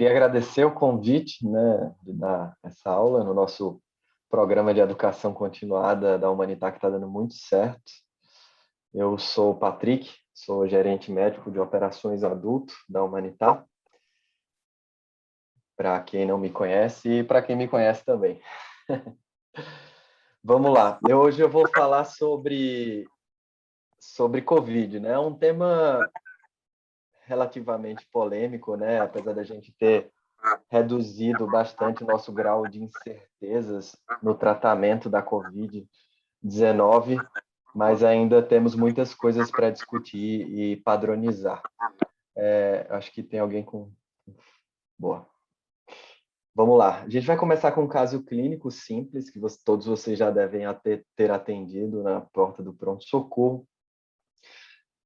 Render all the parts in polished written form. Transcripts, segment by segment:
queria agradecer o convite, né, de dar essa aula no nosso programa de educação continuada da Humanitar, que está dando muito certo. Eu sou o Patrick, sou gerente médico de operações adulto da Humanitar, para quem não me conhece e para quem me conhece também. Vamos lá, hoje eu vou falar sobre Covid, né? É um tema relativamente polêmico, né? Apesar da gente ter reduzido bastante o nosso grau de incertezas no tratamento da Covid-19, mas ainda temos muitas coisas para discutir e padronizar. Acho que tem alguém com... Boa. Vamos lá. A gente vai começar com um caso clínico simples, que todos vocês já devem ter atendido na porta do pronto-socorro,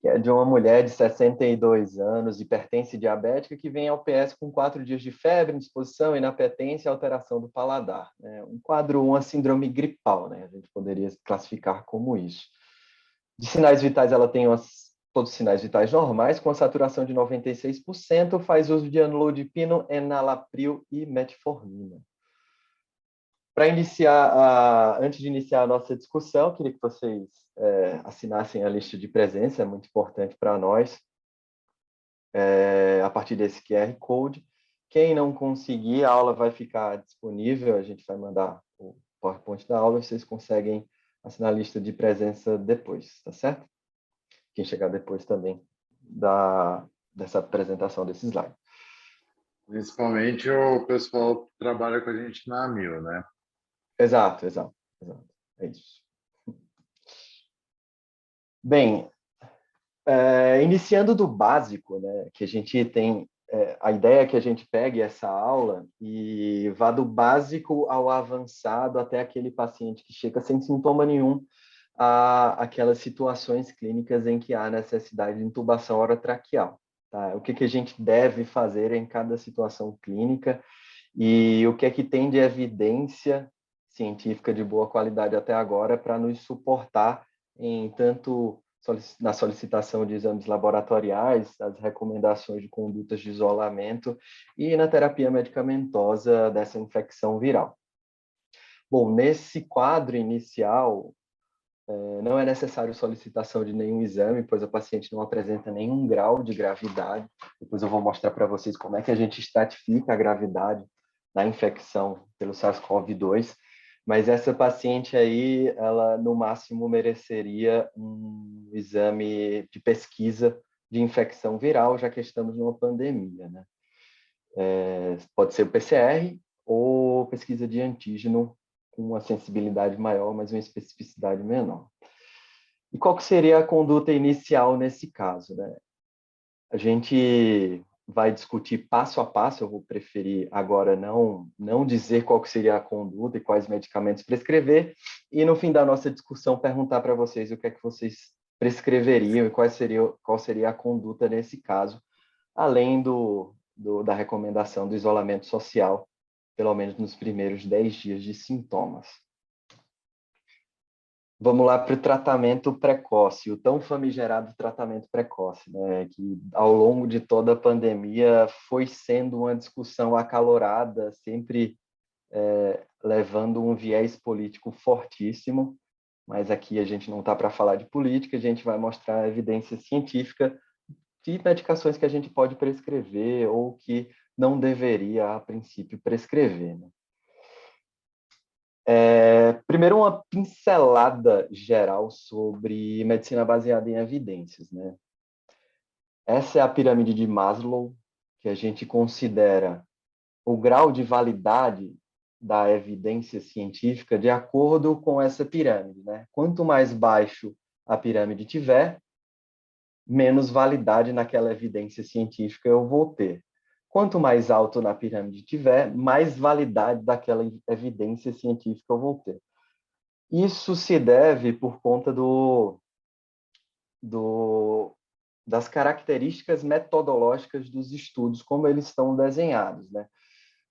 que é de uma mulher de 62 anos, hipertensa e diabética, que vem ao PS com 4 dias de febre, indisposição, inapetência e alteração do paladar. Né? Um quadro, uma síndrome gripal, né? A gente poderia classificar como isso. De sinais vitais, ela tem todos os sinais vitais normais, com a saturação de 96%, faz uso de amlodipino, enalapril e metformina. Para iniciar, antes de iniciar a nossa discussão, queria que vocês assinassem a lista de presença, é muito importante para nós, a partir desse QR Code. Quem não conseguir, a aula vai ficar disponível, a gente vai mandar o PowerPoint da aula, vocês conseguem assinar a lista de presença depois, tá certo? Quem chegar depois também dessa apresentação desse slide. Principalmente o pessoal que trabalha com a gente na AMIL, né? Exato. É isso. Bem, iniciando do básico, né, que a gente tem, a ideia é que a gente pegue essa aula e vá do básico ao avançado até aquele paciente que chega sem sintoma nenhum aquelas situações clínicas em que há necessidade de intubação orotraqueal. Tá? O que a gente deve fazer em cada situação clínica e o que é que tem de evidência científica de boa qualidade até agora para nos suportar em tanto na solicitação de exames laboratoriais, as recomendações de condutas de isolamento e na terapia medicamentosa dessa infecção viral. Bom, nesse quadro inicial, não é necessário solicitação de nenhum exame, pois a paciente não apresenta nenhum grau de gravidade. Depois eu vou mostrar para vocês como é que a gente estratifica a gravidade da infecção pelo SARS-CoV-2. Mas essa paciente aí, ela no máximo mereceria um exame de pesquisa de infecção viral, já que estamos numa pandemia, né? Pode ser o PCR ou pesquisa de antígeno com uma sensibilidade maior, mas uma especificidade menor. E qual que seria a conduta inicial nesse caso, né? A gente vai discutir passo a passo, eu vou preferir agora não dizer qual que seria a conduta e quais medicamentos prescrever, e no fim da nossa discussão perguntar para vocês o que é que vocês prescreveriam e qual seria a conduta nesse caso, além da recomendação do isolamento social, pelo menos nos primeiros 10 dias de sintomas. Vamos lá para o tratamento precoce, o tão famigerado tratamento precoce, né, que ao longo de toda a pandemia foi sendo uma discussão acalorada, sempre levando um viés político fortíssimo, mas aqui a gente não está para falar de política, a gente vai mostrar a evidência científica de medicações que a gente pode prescrever ou que não deveria, a princípio, prescrever, né? Primeiro, uma pincelada geral sobre medicina baseada em evidências, né? Essa é a pirâmide de Maslow, que a gente considera o grau de validade da evidência científica de acordo com essa pirâmide, né? Quanto mais baixo a pirâmide tiver, menos validade naquela evidência científica eu vou ter. Quanto mais alto na pirâmide tiver, mais validade daquela evidência científica eu vou ter. Isso se deve por conta das características metodológicas dos estudos, como eles estão desenhados, né?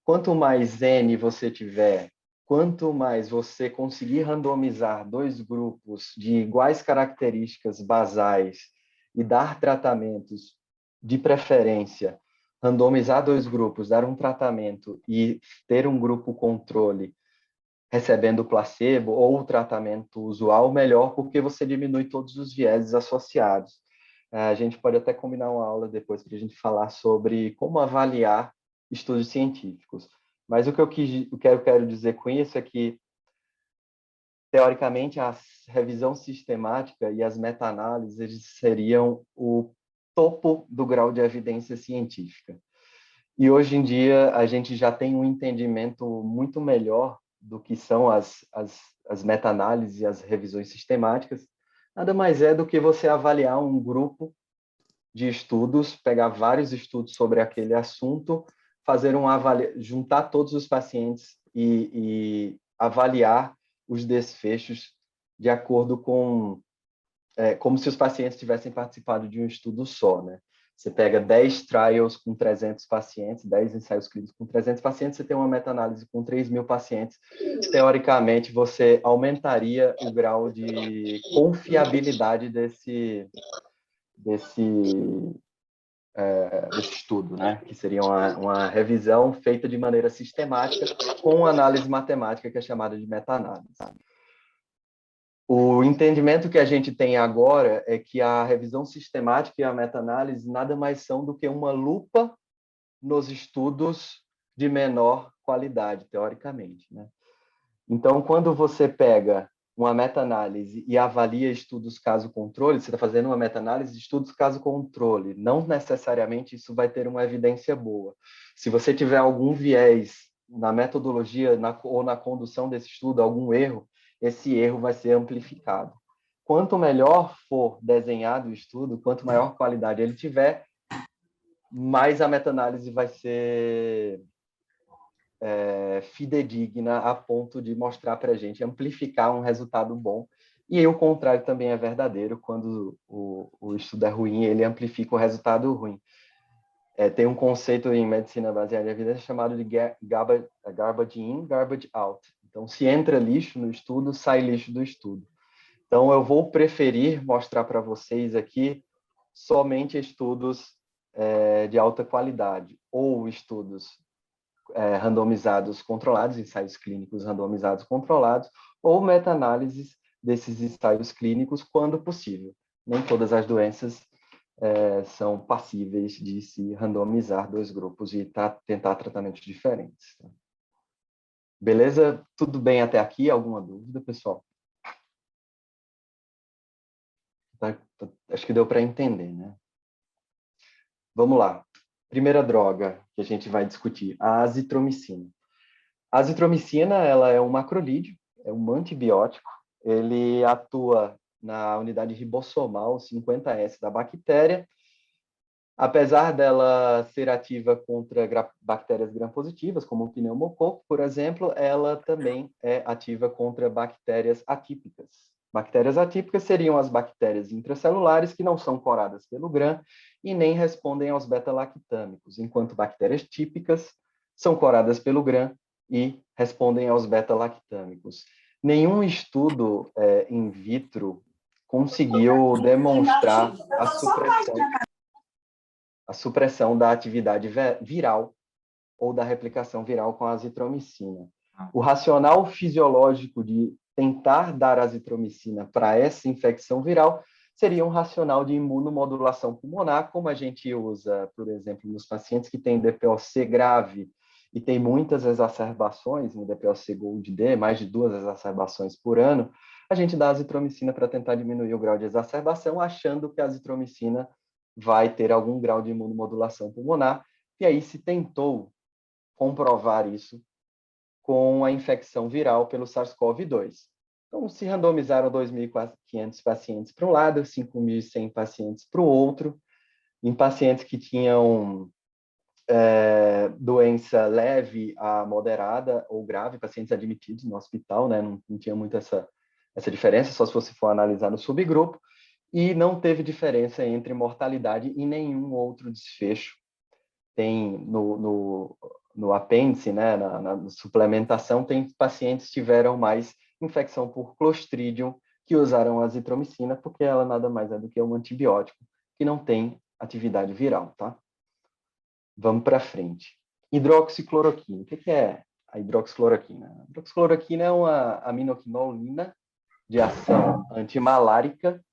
Quanto mais N você tiver, quanto mais você conseguir randomizar dois grupos de iguais características basais e dar tratamentos, de preferência, randomizar dois grupos, dar um tratamento e ter um grupo controle recebendo placebo ou o tratamento usual, melhor, porque você diminui todos os vieses associados. A gente pode até combinar uma aula depois para a gente falar sobre como avaliar estudos científicos. Mas o que eu quero dizer com isso é que, teoricamente, a revisão sistemática e as meta-análises seriam o topo do grau de evidência científica. E hoje em dia a gente já tem um entendimento muito melhor do que são as meta-análises e as revisões sistemáticas. Nada mais é do que você avaliar um grupo de estudos, pegar vários estudos sobre aquele assunto, fazer juntar todos os pacientes e avaliar os desfechos de acordo com como se os pacientes tivessem participado de um estudo só, né? Você pega 10 trials com 300 pacientes, 10 ensaios clínicos com 300 pacientes, você tem uma meta-análise com 3.000 pacientes. Teoricamente, você aumentaria o grau de confiabilidade desse estudo, né? Que seria uma revisão feita de maneira sistemática com análise matemática, que é chamada de meta-análise. O entendimento que a gente tem agora é que a revisão sistemática e a meta-análise nada mais são do que uma lupa nos estudos de menor qualidade, teoricamente, né? Então, quando você pega uma meta-análise e avalia estudos caso-controle, você está fazendo uma meta-análise de estudos caso-controle. Não necessariamente isso vai ter uma evidência boa. Se você tiver algum viés na metodologia ou na condução desse estudo, algum erro, esse erro vai ser amplificado. Quanto melhor for desenhado o estudo, quanto maior qualidade ele tiver, mais a meta-análise vai ser fidedigna a ponto de mostrar para a gente, amplificar um resultado bom. E o contrário também é verdadeiro, quando o estudo é ruim, ele amplifica o resultado ruim. Tem um conceito em medicina baseada em evidência chamado de garbage in, garbage out. Então, se entra lixo no estudo, sai lixo do estudo. Então, eu vou preferir mostrar para vocês aqui somente estudos de alta qualidade, ou estudos randomizados controlados, ensaios clínicos randomizados controlados, ou meta-análises desses ensaios clínicos, quando possível. Nem todas as doenças são passíveis de se randomizar dois grupos e tentar tratamentos diferentes. Beleza? Tudo bem até aqui? Alguma dúvida, pessoal? Acho que deu para entender, né? Vamos lá. Primeira droga que a gente vai discutir, a azitromicina. A azitromicina, ela é um macrolídeo, é um antibiótico. Ele atua na unidade ribossomal 50S da bactéria. Apesar dela ser ativa contra bactérias gram-positivas, como o pneumococo, por exemplo, ela também é ativa contra bactérias atípicas. Bactérias atípicas seriam as bactérias intracelulares que não são coradas pelo gram e nem respondem aos beta-lactâmicos, enquanto bactérias típicas são coradas pelo gram e respondem aos beta-lactâmicos. Nenhum estudo in vitro conseguiu demonstrar a supressão da atividade viral ou da replicação viral com a azitromicina. O racional fisiológico de tentar dar azitromicina para essa infecção viral seria um racional de imunomodulação pulmonar, como a gente usa, por exemplo, nos pacientes que têm DPOC grave e tem muitas exacerbações no DPOC Gold D, mais de 2 exacerbações por ano, a gente dá azitromicina para tentar diminuir o grau de exacerbação, achando que a azitromicina vai ter algum grau de imunomodulação pulmonar, e aí se tentou comprovar isso com a infecção viral pelo SARS-CoV-2. Então, se randomizaram 2.500 pacientes para um lado, 5.100 pacientes para o outro, em pacientes que tinham doença leve a moderada ou grave, pacientes admitidos no hospital, né? Não tinha muito essa diferença, só se você for analisar no subgrupo, e não teve diferença entre mortalidade e nenhum outro desfecho. Tem no apêndice, né, na suplementação, tem pacientes que tiveram mais infecção por Clostridium que usaram a azitromicina, porque ela nada mais é do que um antibiótico que não tem atividade viral, tá? Vamos para frente. Hidroxicloroquina. O que é a hidroxicloroquina? A hidroxicloroquina é uma aminoquinolina de ação antimalárica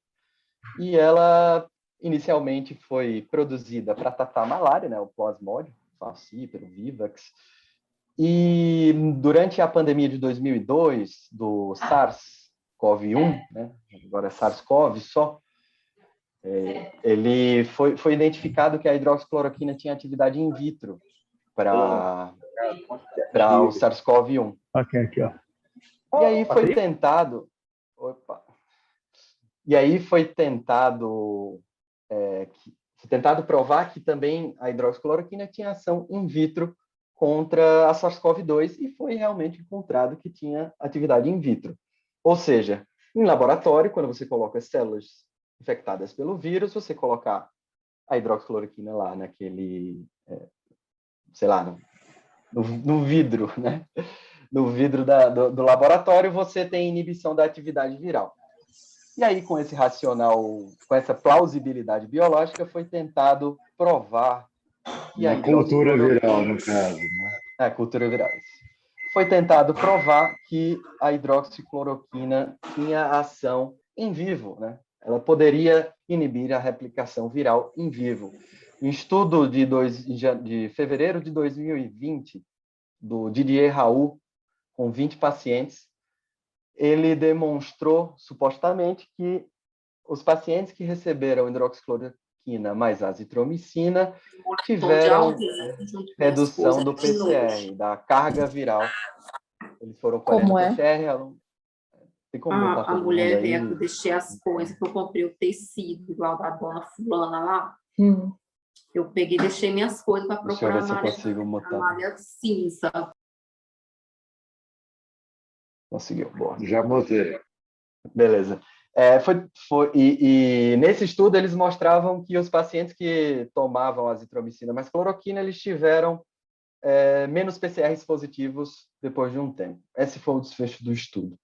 e ela inicialmente foi produzida para tratar a malária, né, o Plasmodium, falciparum, vivax. E durante a pandemia de 2002 do SARS-CoV-1, né, agora é SARS-CoV só, ele foi identificado que a hidroxicloroquina tinha atividade in vitro para o SARS-CoV-1. Aqui, ó. E aí foi tentado... Opa! E aí foi tentado provar que também a hidroxicloroquina tinha ação in vitro contra a SARS-CoV-2 e foi realmente encontrado que tinha atividade in vitro. Ou seja, em laboratório, quando você coloca as células infectadas pelo vírus, você colocar a hidroxicloroquina lá naquele, sei lá, no vidro, né? No vidro do laboratório, você tem inibição da atividade viral. E aí, com esse racional, com essa plausibilidade biológica, foi tentado provar que a cultura viral, no hidroxicloroquina... caso, né? Cultura viral. Foi tentado provar que a hidroxicloroquina tinha ação em vivo, né? Ela poderia inibir a replicação viral em vivo. Um estudo de fevereiro de 2020, do Didier Raoult, com 20 pacientes, ele demonstrou, supostamente, que os pacientes que receberam hidroxicloroquina mais azitromicina tiveram redução do PCR, da carga viral. Eles foram 40 Como é? PCR. Tem como botar A todo mundo mulher aí? veio que eu deixei as coisas, que eu comprei o tecido, igual da dona fulana lá. Eu peguei e deixei minhas coisas para Deixa eu procurar ver se eu consigo a botar. malha cinza. Conseguiu, boa. Já botei. Beleza. Nesse estudo eles mostravam que os pacientes que tomavam azitromicina mais cloroquina, eles tiveram menos PCRs positivos depois de um tempo. Esse foi o desfecho do estudo.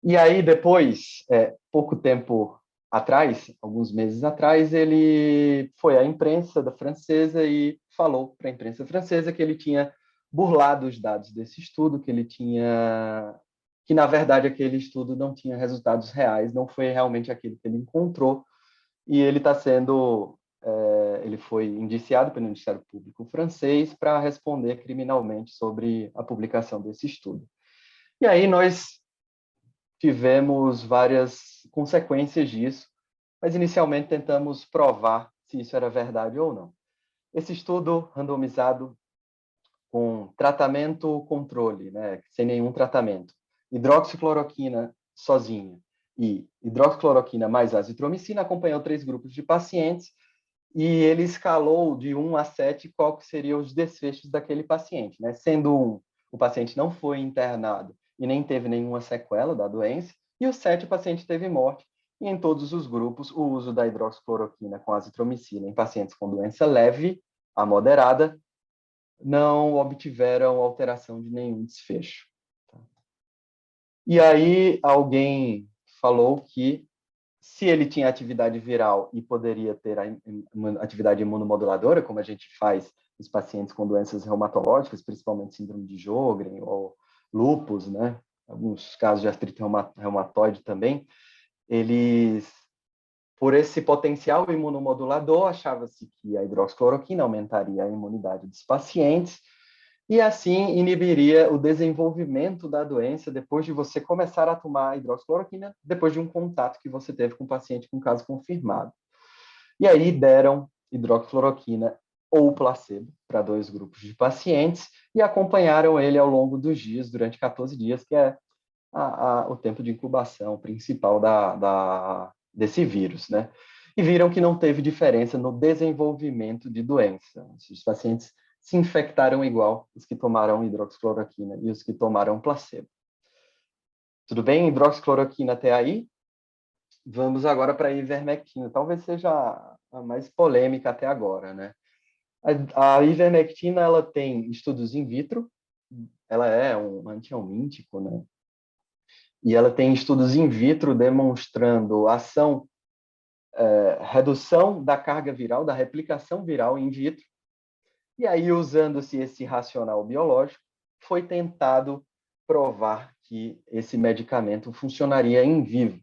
E aí depois, pouco tempo atrás, alguns meses atrás, ele foi à imprensa francesa e falou para a imprensa francesa que ele tinha burlado os dados desse estudo, que na verdade aquele estudo não tinha resultados reais, não foi realmente aquilo que ele encontrou, e ele ele foi indiciado pelo Ministério Público francês para responder criminalmente sobre a publicação desse estudo. E aí nós tivemos várias consequências disso, mas inicialmente tentamos provar se isso era verdade ou não. Esse estudo randomizado com tratamento-controle, né, sem nenhum tratamento, hidroxicloroquina sozinha e hidroxicloroquina mais azitromicina, acompanhou 3 grupos de pacientes e ele escalou de 1 a 7 qual que seriam os desfechos daquele paciente, né? Sendo o paciente não foi internado e nem teve nenhuma sequela da doença, e o 7, o paciente teve morte, e em todos os grupos, o uso da hidroxicloroquina com azitromicina em pacientes com doença leve a moderada não obtiveram alteração de nenhum desfecho. E aí alguém falou que se ele tinha atividade viral e poderia ter a atividade imunomoduladora, como a gente faz nos pacientes com doenças reumatológicas, principalmente síndrome de Sjögren ou lúpus, né? Alguns casos de artrite reumatoide também, eles, por esse potencial imunomodulador, achava-se que a hidroxicloroquina aumentaria a imunidade dos pacientes e assim inibiria o desenvolvimento da doença depois de você começar a tomar a hidroxicloroquina, depois de um contato que você teve com o paciente com caso confirmado. E aí deram hidroxicloroquina ou placebo para 2 grupos de pacientes e acompanharam ele ao longo dos dias, durante 14 dias, que é o tempo de incubação principal desse vírus, né? E viram que não teve diferença no desenvolvimento de doença. Os pacientes se infectaram igual os que tomaram hidroxicloroquina e os que tomaram placebo. Tudo bem? Hidroxicloroquina até aí? Vamos agora para a ivermectina. Talvez seja a mais polêmica até agora, né? A ivermectina, ela tem estudos in vitro, ela é um antihelmíntico, né? E ela tem estudos in vitro demonstrando redução da carga viral, da replicação viral in vitro, E aí, usando-se esse racional biológico, foi tentado provar que esse medicamento funcionaria em vivo.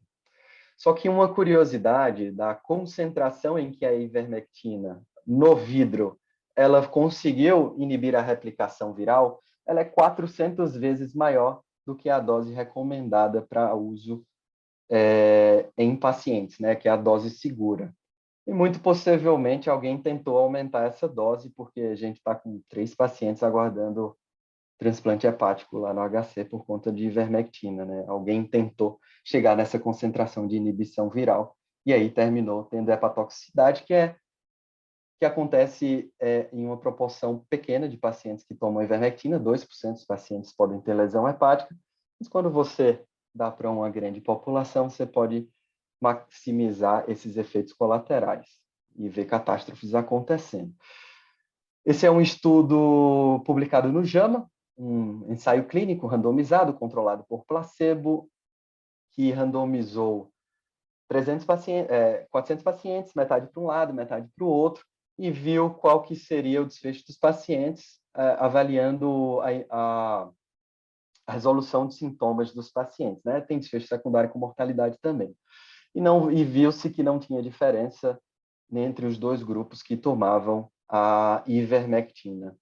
Só que uma curiosidade da concentração em que a ivermectina no vidro ela conseguiu inibir a replicação viral, ela é 400 vezes maior do que a dose recomendada para uso em pacientes, né, que é a dose segura. E muito possivelmente alguém tentou aumentar essa dose, porque a gente está com 3 pacientes aguardando transplante hepático lá no HC por conta de ivermectina, né? Alguém tentou chegar nessa concentração de inibição viral e aí terminou tendo hepatotoxicidade, que acontece em uma proporção pequena de pacientes que tomam ivermectina, 2% dos pacientes podem ter lesão hepática, mas quando você dá para uma grande população, você pode maximizar esses efeitos colaterais e ver catástrofes acontecendo. Esse é um estudo publicado no JAMA, um ensaio clínico randomizado, controlado por placebo, que randomizou 400 pacientes, metade para um lado, metade para o outro, e viu qual que seria o desfecho dos pacientes, avaliando a resolução de sintomas dos pacientes, né? Tem desfecho secundário com mortalidade também. E viu-se que não tinha diferença entre os dois grupos que tomavam a ivermectina.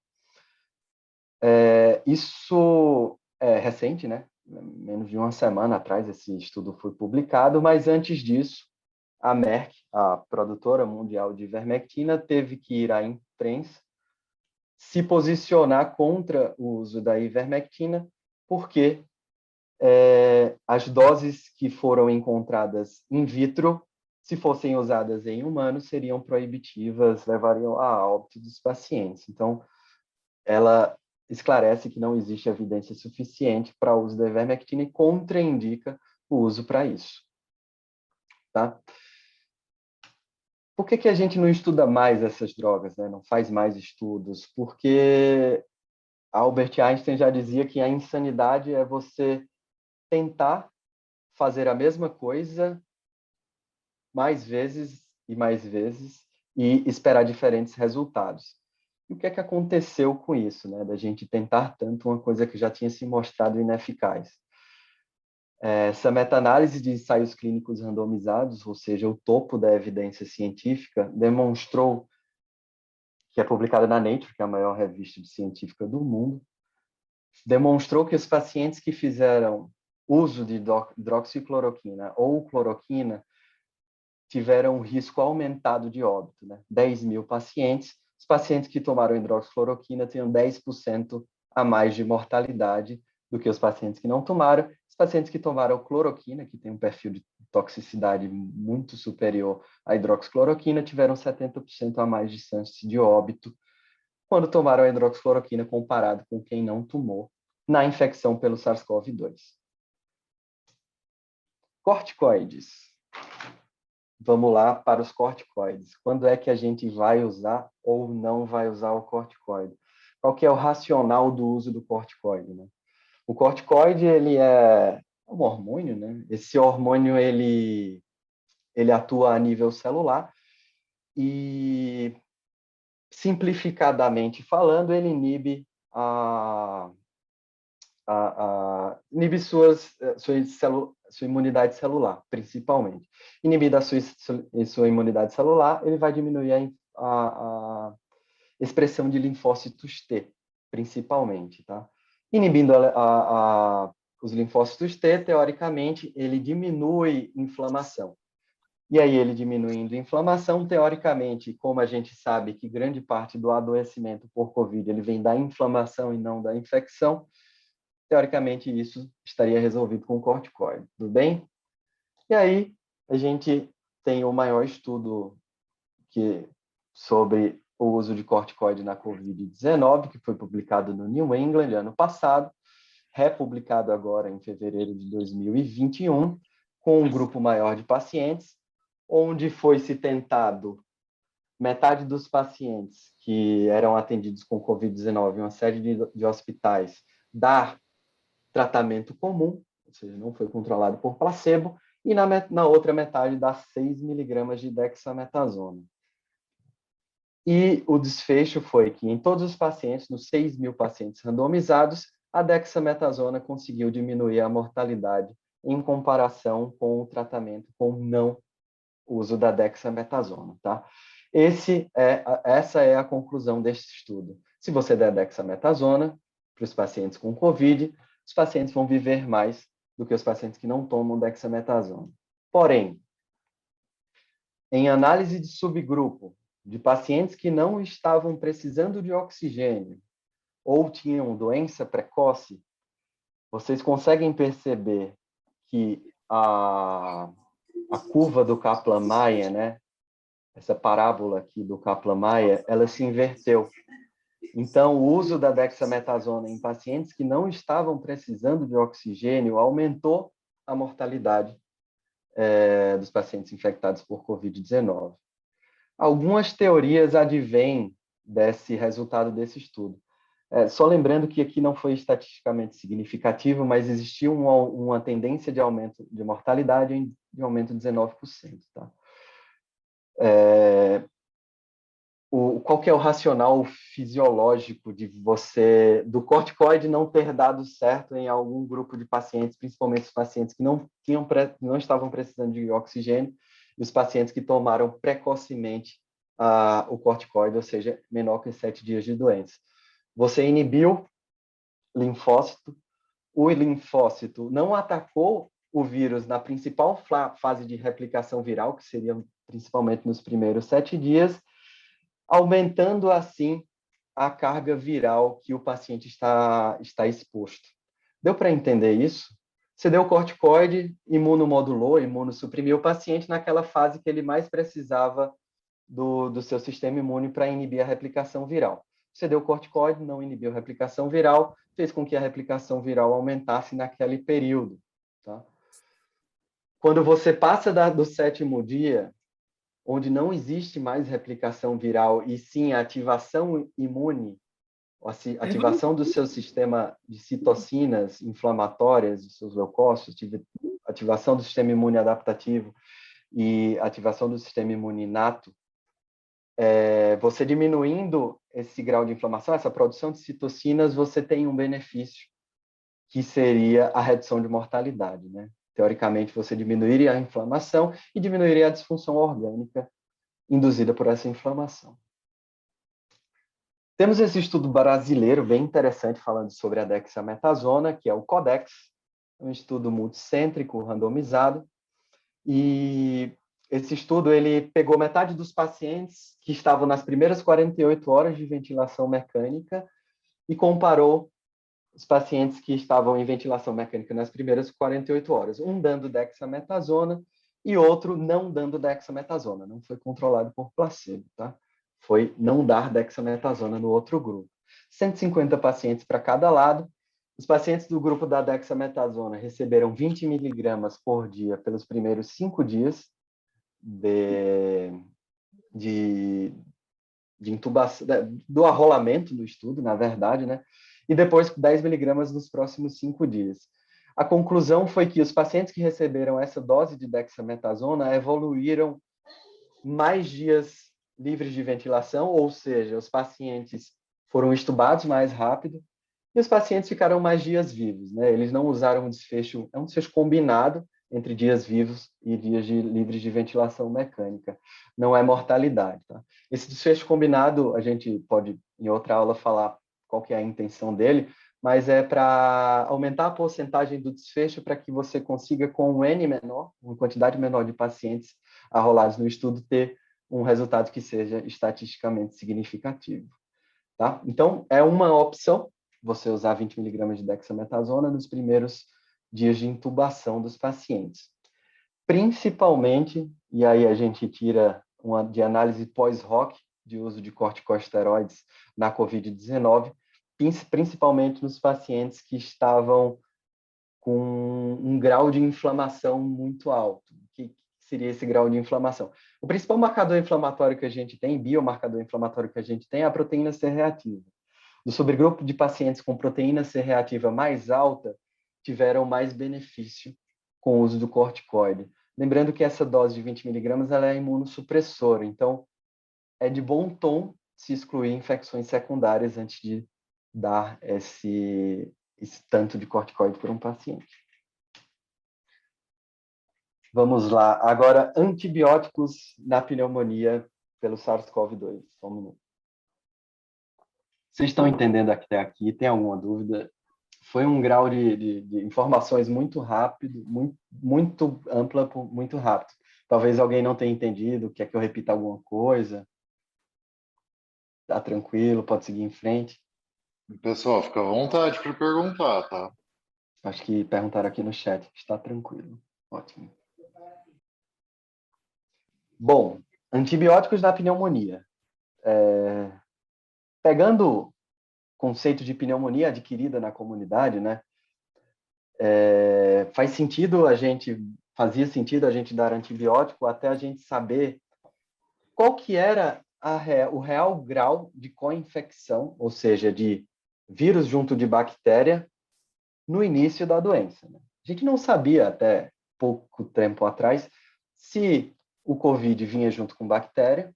Isso é recente, né? Menos de uma semana atrás esse estudo foi publicado, mas antes disso, a Merck, a produtora mundial de ivermectina, teve que ir à imprensa se posicionar contra o uso da ivermectina, porque as doses que foram encontradas in vitro, se fossem usadas em humanos, seriam proibitivas, levariam a óbito dos pacientes. Então, ela esclarece que não existe evidência suficiente para o uso da ivermectina e contraindica o uso para isso. Tá? Por que a gente não estuda mais essas drogas, né? Não faz mais estudos? Porque Albert Einstein já dizia que a insanidade é você tentar fazer a mesma coisa mais vezes e esperar diferentes resultados. E o que é que aconteceu com isso, né? Da gente tentar tanto uma coisa que já tinha se mostrado ineficaz? Essa meta-análise de ensaios clínicos randomizados, ou seja, o topo da evidência científica, demonstrou, que é publicada na Nature, que é a maior revista científica do mundo, demonstrou que os pacientes que fizeram uso de hidroxicloroquina ou cloroquina tiveram um risco aumentado de óbito, né? 10 mil pacientes. Os pacientes que tomaram hidroxicloroquina tinham 10% a mais de mortalidade do que os pacientes que não tomaram. Os pacientes que tomaram cloroquina, que tem um perfil de toxicidade muito superior à hidroxicloroquina, tiveram 70% a mais de chance de óbito quando tomaram a hidroxicloroquina comparado com quem não tomou na infecção pelo SARS-CoV-2. Corticoides. Vamos lá para os corticoides. Quando é que a gente vai usar ou não vai usar o corticoide? Qual que é o racional do uso do corticoide, né? O corticoide, ele é um hormônio, né? Esse hormônio, ele atua a nível celular e, simplificadamente falando, ele inibe sua imunidade celular, principalmente. Inibida sua imunidade celular, ele vai diminuir a expressão de linfócitos T, principalmente. Tá? Inibindo os linfócitos T, teoricamente, ele diminui inflamação. E aí, ele diminuindo a inflamação, teoricamente, como a gente sabe que grande parte do adoecimento por Covid ele vem da inflamação e não da infecção, teoricamente, isso estaria resolvido com corticoide, tudo bem? E aí, a gente tem o maior estudo sobre o uso de corticoide na Covid-19, que foi publicado no New England ano passado, republicado agora em fevereiro de 2021, com um grupo maior de pacientes, onde foi-se tentado metade dos pacientes que eram atendidos com Covid-19 em uma série de hospitais dar tratamento comum, ou seja, não foi controlado por placebo, e na outra metade dá 6 miligramas de dexametasona. E o desfecho foi que em todos os pacientes, nos 6.000 pacientes randomizados, a dexametasona conseguiu diminuir a mortalidade em comparação com o tratamento com não uso da dexametasona, tá? Essa é a conclusão deste estudo. Se você der dexametasona para os pacientes com COVID, os pacientes vão viver mais do que os pacientes que não tomam dexametasona. Porém, em análise de subgrupo de pacientes que não estavam precisando de oxigênio ou tinham doença precoce, vocês conseguem perceber que a curva do Kaplan-Meier, né? Essa parábola aqui do Kaplan-Meier, ela se inverteu. Então, o uso da dexametasona em pacientes que não estavam precisando de oxigênio aumentou a mortalidade dos pacientes infectados por COVID-19. Algumas teorias advêm desse resultado desse estudo. Só lembrando que aqui não foi estatisticamente significativo, mas existiu uma tendência de aumento de mortalidade de aumento de 19%. Tá? Qual que é o racional fisiológico do corticoide não ter dado certo em algum grupo de pacientes, principalmente os pacientes que não estavam precisando de oxigênio e os pacientes que tomaram precocemente o corticoide, ou seja, menor que 7 dias de doença. Você inibiu linfócito, o linfócito não atacou o vírus na principal fase de replicação viral, que seria principalmente nos primeiros 7 dias, aumentando assim a carga viral que o paciente está exposto. Deu para entender isso? Você deu corticoide, imunomodulou, imunossuprimiu o paciente naquela fase que ele mais precisava do seu sistema imune para inibir a replicação viral. Você deu corticoide, não inibiu a replicação viral, fez com que a replicação viral aumentasse naquele período. Tá? Quando você passa do 7º dia, onde não existe mais replicação viral, e sim a ativação imune, a ativação do seu sistema de citocinas inflamatórias, dos seus leucócitos, ativação do sistema imune adaptativo e ativação do sistema imune inato, você diminuindo esse grau de inflamação, essa produção de citocinas, você tem um benefício, que seria a redução de mortalidade, né? Teoricamente, você diminuiria a inflamação e diminuiria a disfunção orgânica induzida por essa inflamação. Temos esse estudo brasileiro bem interessante falando sobre a dexametasona, que é o CODEX, um estudo multicêntrico randomizado, e esse estudo ele pegou metade dos pacientes que estavam nas primeiras 48 horas de ventilação mecânica e comparou os pacientes que estavam em ventilação mecânica nas primeiras 48 horas, um dando dexametasona e outro não dando dexametasona. Não foi controlado por placebo, tá? Foi não dar dexametasona no outro grupo. 150 pacientes para cada lado. Os pacientes do grupo da dexametasona receberam 20 miligramas por dia pelos primeiros 5 dias de intubação, do arrolamento do estudo, na verdade, né? E depois 10 miligramas nos próximos 5 dias. A conclusão foi que os pacientes que receberam essa dose de dexametasona evoluíram mais dias livres de ventilação, ou seja, os pacientes foram estubados mais rápido e os pacientes ficaram mais dias vivos, né? Eles não usaram um desfecho combinado entre dias vivos e dias livres de ventilação mecânica. Não é mortalidade, tá? Esse desfecho combinado, a gente pode, em outra aula, falar qual que é a intenção dele, mas é para aumentar a porcentagem do desfecho para que você consiga, com um N menor, uma quantidade menor de pacientes arrolados no estudo, ter um resultado que seja estatisticamente significativo. Tá? Então, é uma opção você usar 20 miligramas de dexametasona nos primeiros dias de intubação dos pacientes. Principalmente, e aí a gente tira uma de análise pós-hoc de uso de corticosteroides na COVID-19, principalmente nos pacientes que estavam com um grau de inflamação muito alto. O que seria esse grau de inflamação? O principal marcador inflamatório que a gente tem, biomarcador inflamatório que a gente tem, é a proteína C reativa. No subgrupo de pacientes com proteína C reativa mais alta, tiveram mais benefício com o uso do corticoide. Lembrando que essa dose de 20 miligramas ela é imunossupressora, então é de bom tom se excluir infecções secundárias antes de dar esse tanto de corticoide para um paciente. Vamos lá. Agora, antibióticos na pneumonia pelo SARS-CoV-2. Só um minuto. Vocês estão entendendo até aqui? Tem alguma dúvida? Foi um grau de informações muito rápido, muito ampla, muito rápido. Talvez alguém não tenha entendido, quer que eu repita alguma coisa. Tá tranquilo, pode seguir em frente. Pessoal, fica à vontade para perguntar, tá? Acho que perguntaram aqui no chat. Está tranquilo. Ótimo. Bom, antibióticos na pneumonia. Pegando o conceito de pneumonia adquirida na comunidade, né? Fazia sentido a gente dar antibiótico até a gente saber qual que era o real grau de co-infecção, ou seja, de vírus junto de bactéria, no início da doença. Né? A gente não sabia até pouco tempo atrás se o COVID vinha junto com bactéria,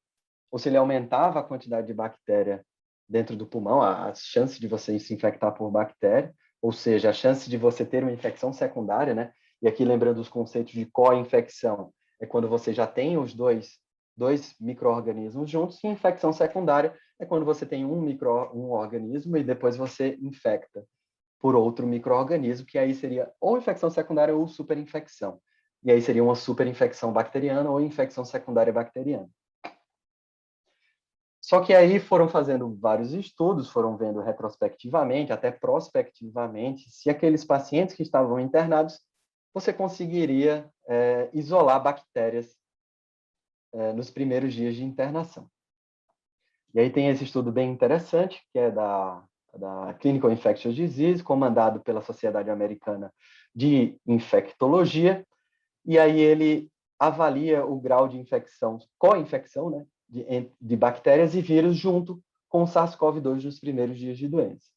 ou se ele aumentava a quantidade de bactéria dentro do pulmão, a chance de você se infectar por bactéria, ou seja, a chance de você ter uma infecção secundária, né? E aqui lembrando os conceitos de co-infecção, é quando você já tem os dois micro-organismos juntos, e infecção secundária é quando você tem um organismo e depois você infecta por outro micro-organismo, que aí seria ou infecção secundária ou superinfecção. E aí seria uma superinfecção bacteriana ou infecção secundária bacteriana. Só que aí foram fazendo vários estudos, foram vendo retrospectivamente, até prospectivamente, se aqueles pacientes que estavam internados, você conseguiria isolar bactérias nos primeiros dias de internação. E aí tem esse estudo bem interessante, que é da Clinical Infectious Disease, comandado pela Sociedade Americana de Infectologia, e aí ele avalia o grau de infecção, co-infecção, né, de bactérias e vírus junto com o SARS-CoV-2 nos primeiros dias de doença.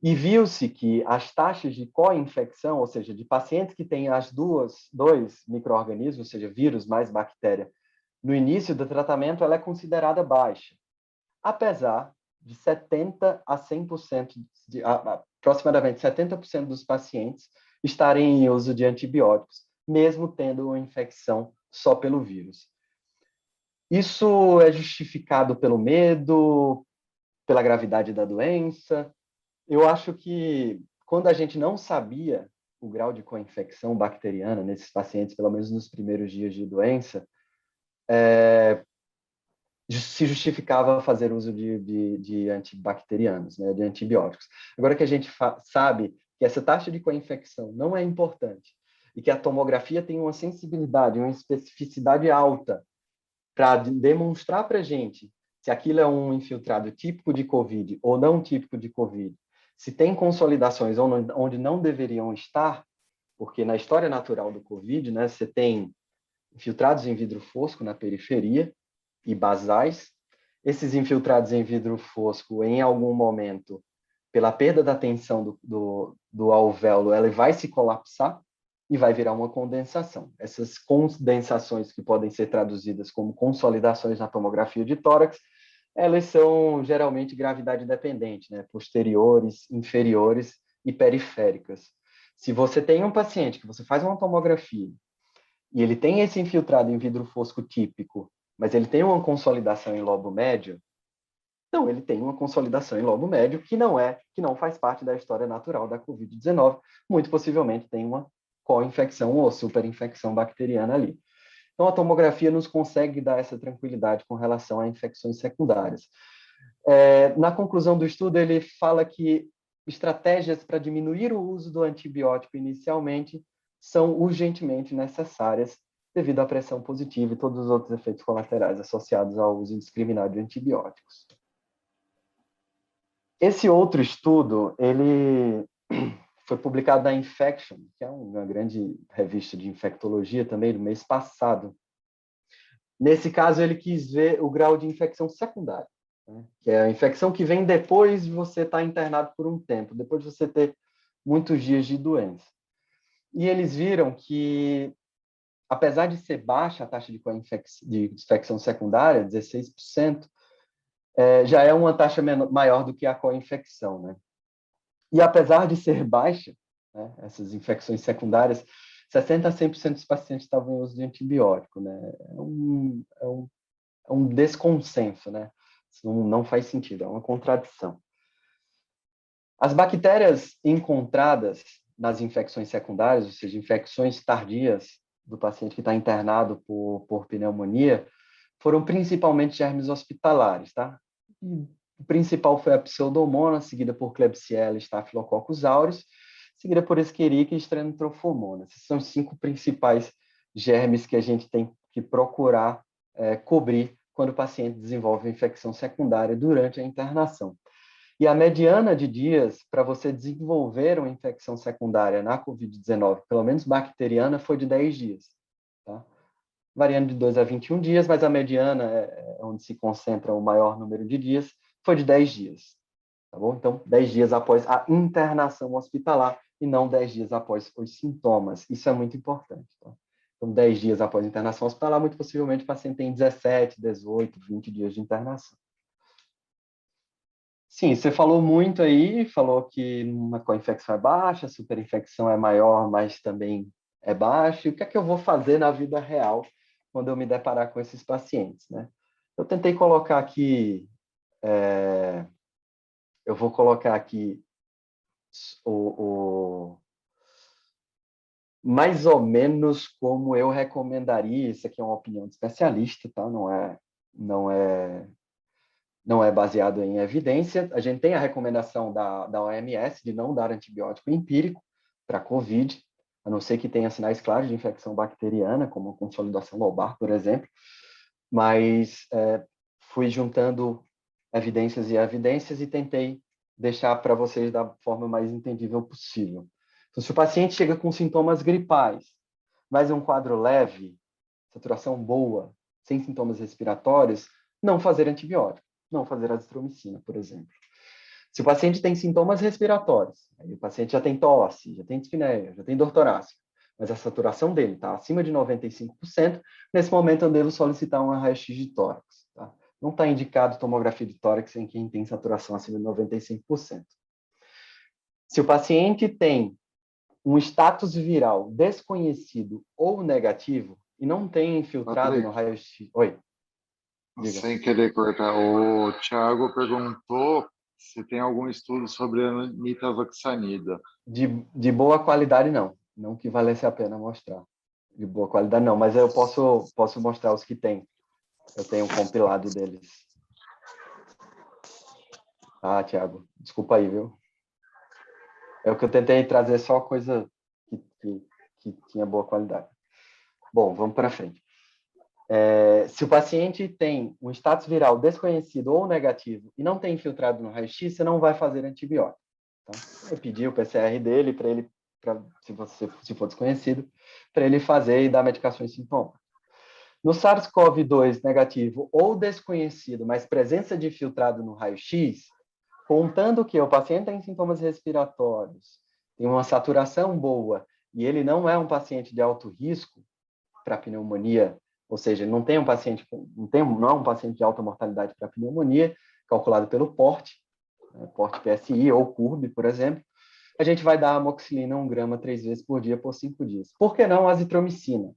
E viu-se que as taxas de co-infecção, ou seja, de pacientes que têm dois micro-organismos, ou seja, vírus mais bactéria, no início do tratamento, ela é considerada baixa, apesar de 70% a 100%, aproximadamente 70% dos pacientes estarem em uso de antibióticos, mesmo tendo uma infecção só pelo vírus. Isso é justificado pelo medo, pela gravidade da doença. Eu acho que quando a gente não sabia o grau de co-infecção bacteriana nesses pacientes, pelo menos nos primeiros dias de doença, se justificava fazer uso de antibacterianos, né, de antibióticos. Agora que a gente sabe que essa taxa de co-infecção não é importante e que a tomografia tem uma sensibilidade, uma especificidade alta para demonstrar para a gente se aquilo é um infiltrado típico de COVID ou não típico de COVID, se tem consolidações onde não deveriam estar, porque na história natural do COVID, né, você tem infiltrados em vidro fosco na periferia e basais. Esses infiltrados em vidro fosco, em algum momento, pela perda da tensão do alvéolo, ela vai se colapsar e vai virar uma condensação. Essas condensações, que podem ser traduzidas como consolidações na tomografia de tórax, elas são geralmente gravidade dependente, né? Posteriores, inferiores e periféricas. Se você tem um paciente que você faz uma tomografia e ele tem esse infiltrado em vidro fosco típico, mas ele tem uma consolidação em lobo médio, então ele tem uma consolidação em lobo médio que não faz parte da história natural da COVID-19, muito possivelmente tem uma co-infecção ou superinfecção bacteriana ali. Então, a tomografia nos consegue dar essa tranquilidade com relação a infecções secundárias. Na conclusão do estudo, ele fala que estratégias para diminuir o uso do antibiótico inicialmente são urgentemente necessárias devido à pressão positiva e todos os outros efeitos colaterais associados ao uso indiscriminado de antibióticos. Esse outro estudo, ele foi publicado na Infection, que é uma grande revista de infectologia também, no mês passado. Nesse caso, ele quis ver o grau de infecção secundária, né? Que é a infecção que vem depois de você estar internado por um tempo, depois de você ter muitos dias de doença. E eles viram que apesar de ser baixa a taxa de infecção secundária, 16%, já é uma taxa maior do que a co-infecção, né? E apesar de ser baixa, né, essas infecções secundárias, 60% a 100% dos pacientes estavam em uso de antibiótico, né? É um desconsenso, né? Isso não faz sentido, é uma contradição. As bactérias encontradas nas infecções secundárias, ou seja, infecções tardias do paciente que está internado por pneumonia, foram principalmente germes hospitalares, tá? E o principal foi a Pseudomonas, seguida por Klebsiella e Staphylococcus aureus, seguida por Escherichia e Strenotrophomonas. Esses são os 5 principais germes que a gente tem que procurar cobrir quando o paciente desenvolve infecção secundária durante a internação. E a mediana de dias para você desenvolver uma infecção secundária na COVID-19, pelo menos bacteriana, foi de 10 dias. Tá? Variando de 2 a 21 dias, mas a mediana, onde se concentra o maior número de dias, foi de 10 dias. Tá bom? Então, 10 dias após a internação hospitalar e não 10 dias após os sintomas. Isso é muito importante. Tá? Então, 10 dias após a internação hospitalar, muito possivelmente o paciente tem 17, 18, 20 dias de internação. Sim, você falou muito aí, falou que uma co-infecção é baixa, superinfecção é maior, mas também é baixa. E o que é que eu vou fazer na vida real quando eu me deparar com esses pacientes, né? Eu tentei colocar aqui, eu vou colocar aqui mais ou menos como eu recomendaria. Isso aqui é uma opinião de especialista, tá? Não é baseado em evidência. A gente tem a recomendação da OMS de não dar antibiótico empírico para COVID, a não ser que tenha sinais claros de infecção bacteriana, como consolidação lobar, por exemplo. Mas fui juntando evidências e evidências e tentei deixar para vocês da forma mais entendível possível. Então, se o paciente chega com sintomas gripais, mas um quadro leve, saturação boa, sem sintomas respiratórios, não fazer antibiótico. Não fazer azitromicina, por exemplo. Se o paciente tem sintomas respiratórios, aí o paciente já tem tosse, já tem dispneia, já tem dor torácica, mas a saturação dele está acima de 95%, nesse momento eu devo solicitar uma raio-x de tórax. Tá? Não está indicado tomografia de tórax em quem tem saturação acima de 95%. Se o paciente tem um status viral desconhecido ou negativo e não tem infiltrado no raio-x... Oi. Diga. Sem querer cortar, o Thiago perguntou se tem algum estudo sobre a nitazoxanida. De boa qualidade, não. Não que valesse a pena mostrar. De boa qualidade, não. Mas eu posso mostrar os que tem. Eu tenho um compilado deles. Ah, Thiago, desculpa aí, viu? É o que eu tentei trazer só coisa que tinha boa qualidade. Bom, vamos para frente. Se o paciente tem um status viral desconhecido ou negativo e não tem infiltrado no raio-x, você não vai fazer antibiótico. Tá? Eu pedi o PCR dele para ele, se for desconhecido, para ele fazer e dar medicações sintomas. No SARS-CoV-2 negativo ou desconhecido, mas presença de infiltrado no raio-x, contando que o paciente tem sintomas respiratórios, tem uma saturação boa e ele não é um paciente de alto risco para pneumonia, ou seja, não é um paciente de alta mortalidade para pneumonia, calculado pelo PORT, PORT PSI ou CURB, por exemplo, a gente vai dar amoxicilina 1 grama 3 vezes por dia por 5 dias. Por que não azitromicina?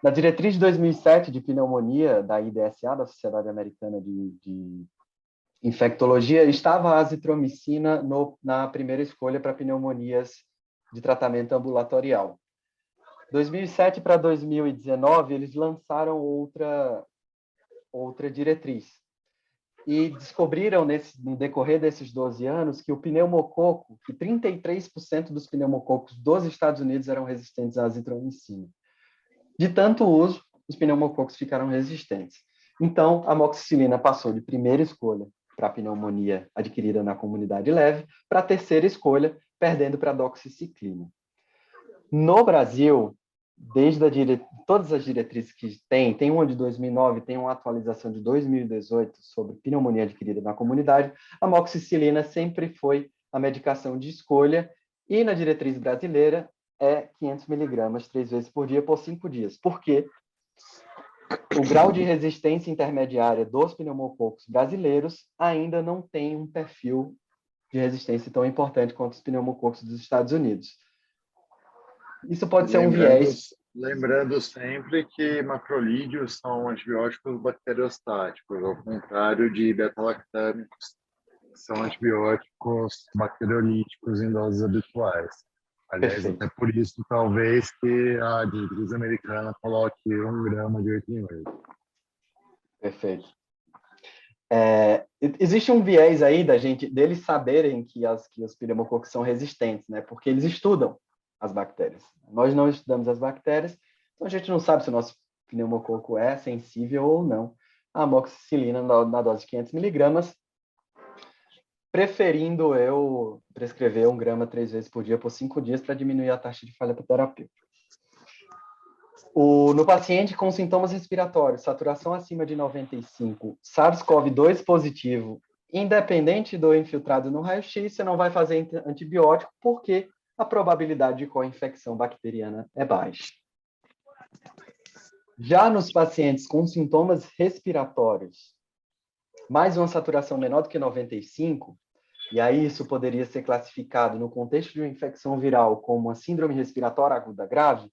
Na diretriz de 2007 de pneumonia da IDSA, da Sociedade Americana de Infectologia, estava a azitromicina na primeira escolha para pneumonias de tratamento ambulatorial. 2007 para 2019, eles lançaram outra diretriz. E descobriram, no decorrer desses 12 anos, que o pneumococo, que 33% dos pneumococos dos Estados Unidos eram resistentes à azitromicina. De tanto uso, os pneumococos ficaram resistentes. Então, a amoxicilina passou de primeira escolha para a pneumonia adquirida na comunidade leve para a terceira escolha, perdendo para a doxiciclina. No Brasil, todas as diretrizes que tem uma de 2009, tem uma atualização de 2018 sobre pneumonia adquirida na comunidade, a amoxicilina sempre foi a medicação de escolha, e na diretriz brasileira, é 500 miligramas 3 vezes por dia por 5 dias. Por quê? O grau de resistência intermediária dos pneumococos brasileiros ainda não tem um perfil de resistência tão importante quanto os pneumococos dos Estados Unidos. Isso pode ser um viés. Lembrando sempre que macrolídeos são antibióticos bacteriostáticos, ao contrário de beta-lactâmicos, que são antibióticos bacteriolíticos em doses habituais. Aliás, Perfeito. até por isso, talvez, que a diretriz americana coloque 1 grama de 8 em 8. Perfeito. Existe um viés aí deles saberem que os pneumococos são resistentes, né? Porque eles estudam as bactérias. Nós não estudamos as bactérias, então a gente não sabe se o nosso pneumococo é sensível ou não à amoxicilina na dose de 500 miligramas, preferindo eu prescrever 1 grama 3 vezes por dia por 5 dias para diminuir a taxa de falha terapêutica. No paciente com sintomas respiratórios, saturação acima de 95, SARS-CoV-2 positivo, independente do infiltrado no raio-x, você não vai fazer antibiótico porque a probabilidade de co-infecção bacteriana é baixa. Já nos pacientes com sintomas respiratórios, mais uma saturação menor do que 95, e aí isso poderia ser classificado no contexto de uma infecção viral como uma síndrome respiratória aguda grave,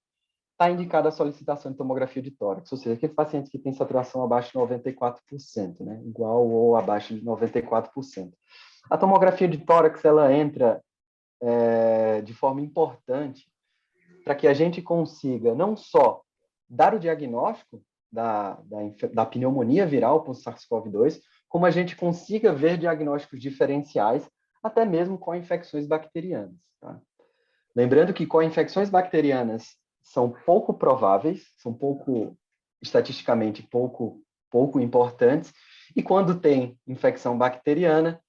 está indicada a solicitação de tomografia de tórax, ou seja, aqueles pacientes que têm saturação abaixo de 94%, né? Igual ou abaixo de 94%. A tomografia de tórax, ela entra de forma importante para que a gente consiga não só dar o diagnóstico da pneumonia viral por SARS-CoV-2, como a gente consiga ver diagnósticos diferenciais, até mesmo com infecções bacterianas. Tá? Lembrando que com infecções bacterianas são pouco prováveis, são estatisticamente pouco importantes, e quando tem infecção bacteriana,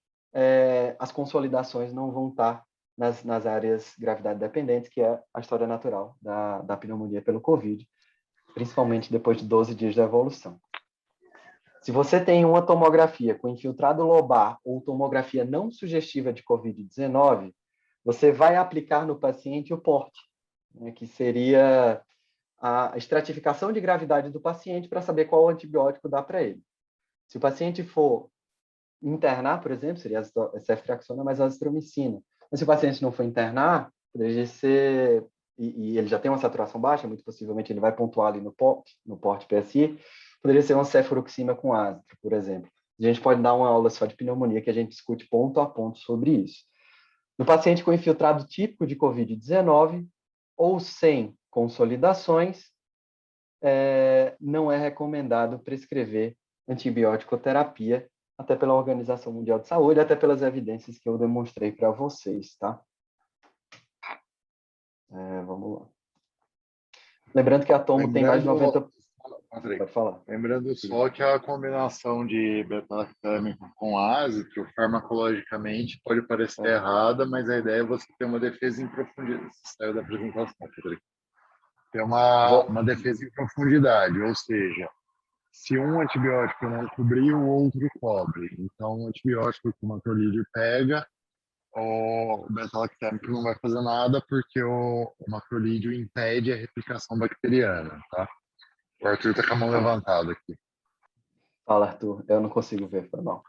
as consolidações não vão estar nas áreas gravidade dependentes, que é a história natural da pneumonia pelo COVID, principalmente depois de 12 dias da evolução. Se você tem uma tomografia com infiltrado lobar ou tomografia não sugestiva de COVID-19, você vai aplicar no paciente o PORT, né, que seria a estratificação de gravidade do paciente para saber qual antibiótico dá para ele. Se o paciente for internar, por exemplo, seria a ceftriaxona mais a azitromicina. Mas se o paciente não for internar, poderia ser, e ele já tem uma saturação baixa, muito possivelmente ele vai pontuar ali no PORT PSI, poderia ser uma cefuroxima com ácitro, por exemplo. A gente pode dar uma aula só de pneumonia que a gente discute ponto a ponto sobre isso. No paciente com infiltrado típico de COVID-19 ou sem consolidações, não é recomendado prescrever antibiótico-terapia, até pela Organização Mundial de Saúde, até pelas evidências que eu demonstrei para vocês, tá? Vamos lá. Lembrando que a tomo tem mais de 90%. Pode falar. Lembrando só que a combinação de beta-lactâmico com ácitro, farmacologicamente, pode parecer errada, mas a ideia é você ter uma defesa em profundidade. Saiu da apresentação, Frederico. Ter uma defesa em profundidade, ou seja, se um antibiótico não cobrir, o outro cobre. Então, o antibiótico que o macrolídeo pega, o beta-lactâmico não vai fazer nada porque o macrolídeo impede a replicação bacteriana, tá? O Arthur está com a mão levantada aqui. Fala, Arthur. Eu não consigo ver, foi mal.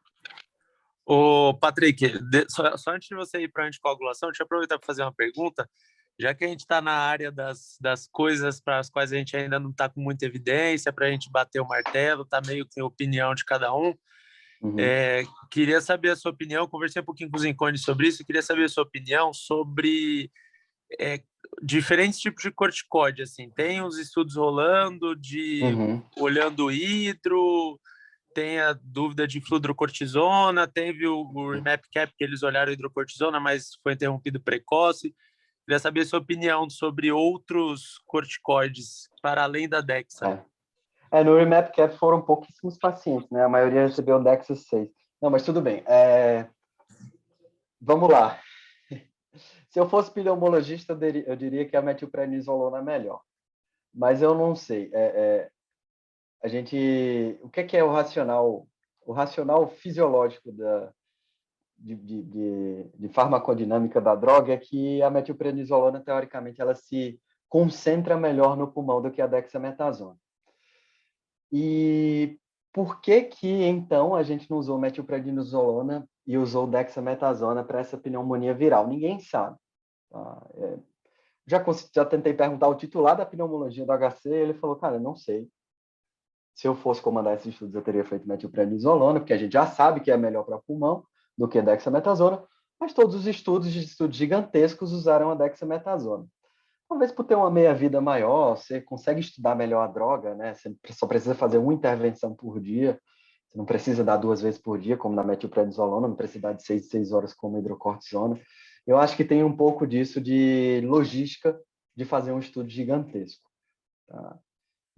Ô, Patrick, só antes de você ir para a anticoagulação, deixa eu aproveitar para fazer uma pergunta. Já que a gente está na área das coisas para as quais a gente ainda não está com muita evidência, para a gente bater o martelo, está meio que a opinião de cada um. Uhum. Queria saber a sua opinião, conversei um pouquinho com o Zincone sobre isso, queria saber a sua opinião sobre diferentes tipos de corticoide. Assim. Tem uns estudos rolando olhando o hidro, tem a dúvida de fludrocortisona, teve o REMAP-CAP, que eles olharam a hidrocortisona, mas foi interrompido precoce. Queria saber a sua opinião sobre outros corticoides, para além da Dexa. No REMAP-CAP foram pouquíssimos pacientes, né? A maioria recebeu Dexa 6. Não, mas tudo bem. Vamos lá. Se eu fosse pneumologista, eu diria que a metilprednisolona é melhor. Mas eu não sei. O que é o racional? O racional fisiológico de farmacodinâmica da droga é que a metilprednisolona, teoricamente, ela se concentra melhor no pulmão do que a dexametasona. E por que que, então, a gente não usou metilprednisolona e usou dexametasona para essa pneumonia viral? Ninguém sabe. Tá? Já tentei perguntar ao titular da pneumologia do HC, ele falou, cara, não sei. Se eu fosse comandar esses estudos, eu teria feito metilprednisolona, porque a gente já sabe que é melhor para o pulmão do que a dexametasona, mas todos os estudos gigantescos usaram a dexametasona. Talvez por ter uma meia-vida maior, você consegue estudar melhor a droga, né? Você só precisa fazer uma intervenção por dia, você não precisa dar 2 vezes por dia, como na metilprednisolona, não precisa dar de 6 em 6 horas como a hidrocortisona. Eu acho que tem um pouco disso de logística de fazer um estudo gigantesco. Tá?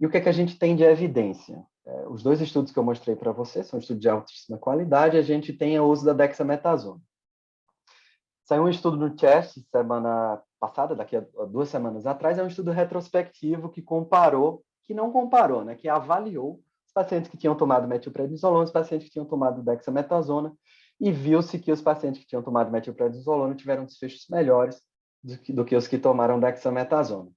E o que é que a gente tem de evidência? Os 2 estudos que eu mostrei para você são estudos de altíssima qualidade, a gente tem o uso da dexametasona. Saiu um estudo no Chest semana passada, daqui a 2 semanas atrás, é um estudo retrospectivo que né, que avaliou os pacientes que tinham tomado metilprednisolona, os pacientes que tinham tomado dexametasona, e viu-se que os pacientes que tinham tomado metilprednisolona tiveram desfechos melhores do que os que tomaram dexametasona.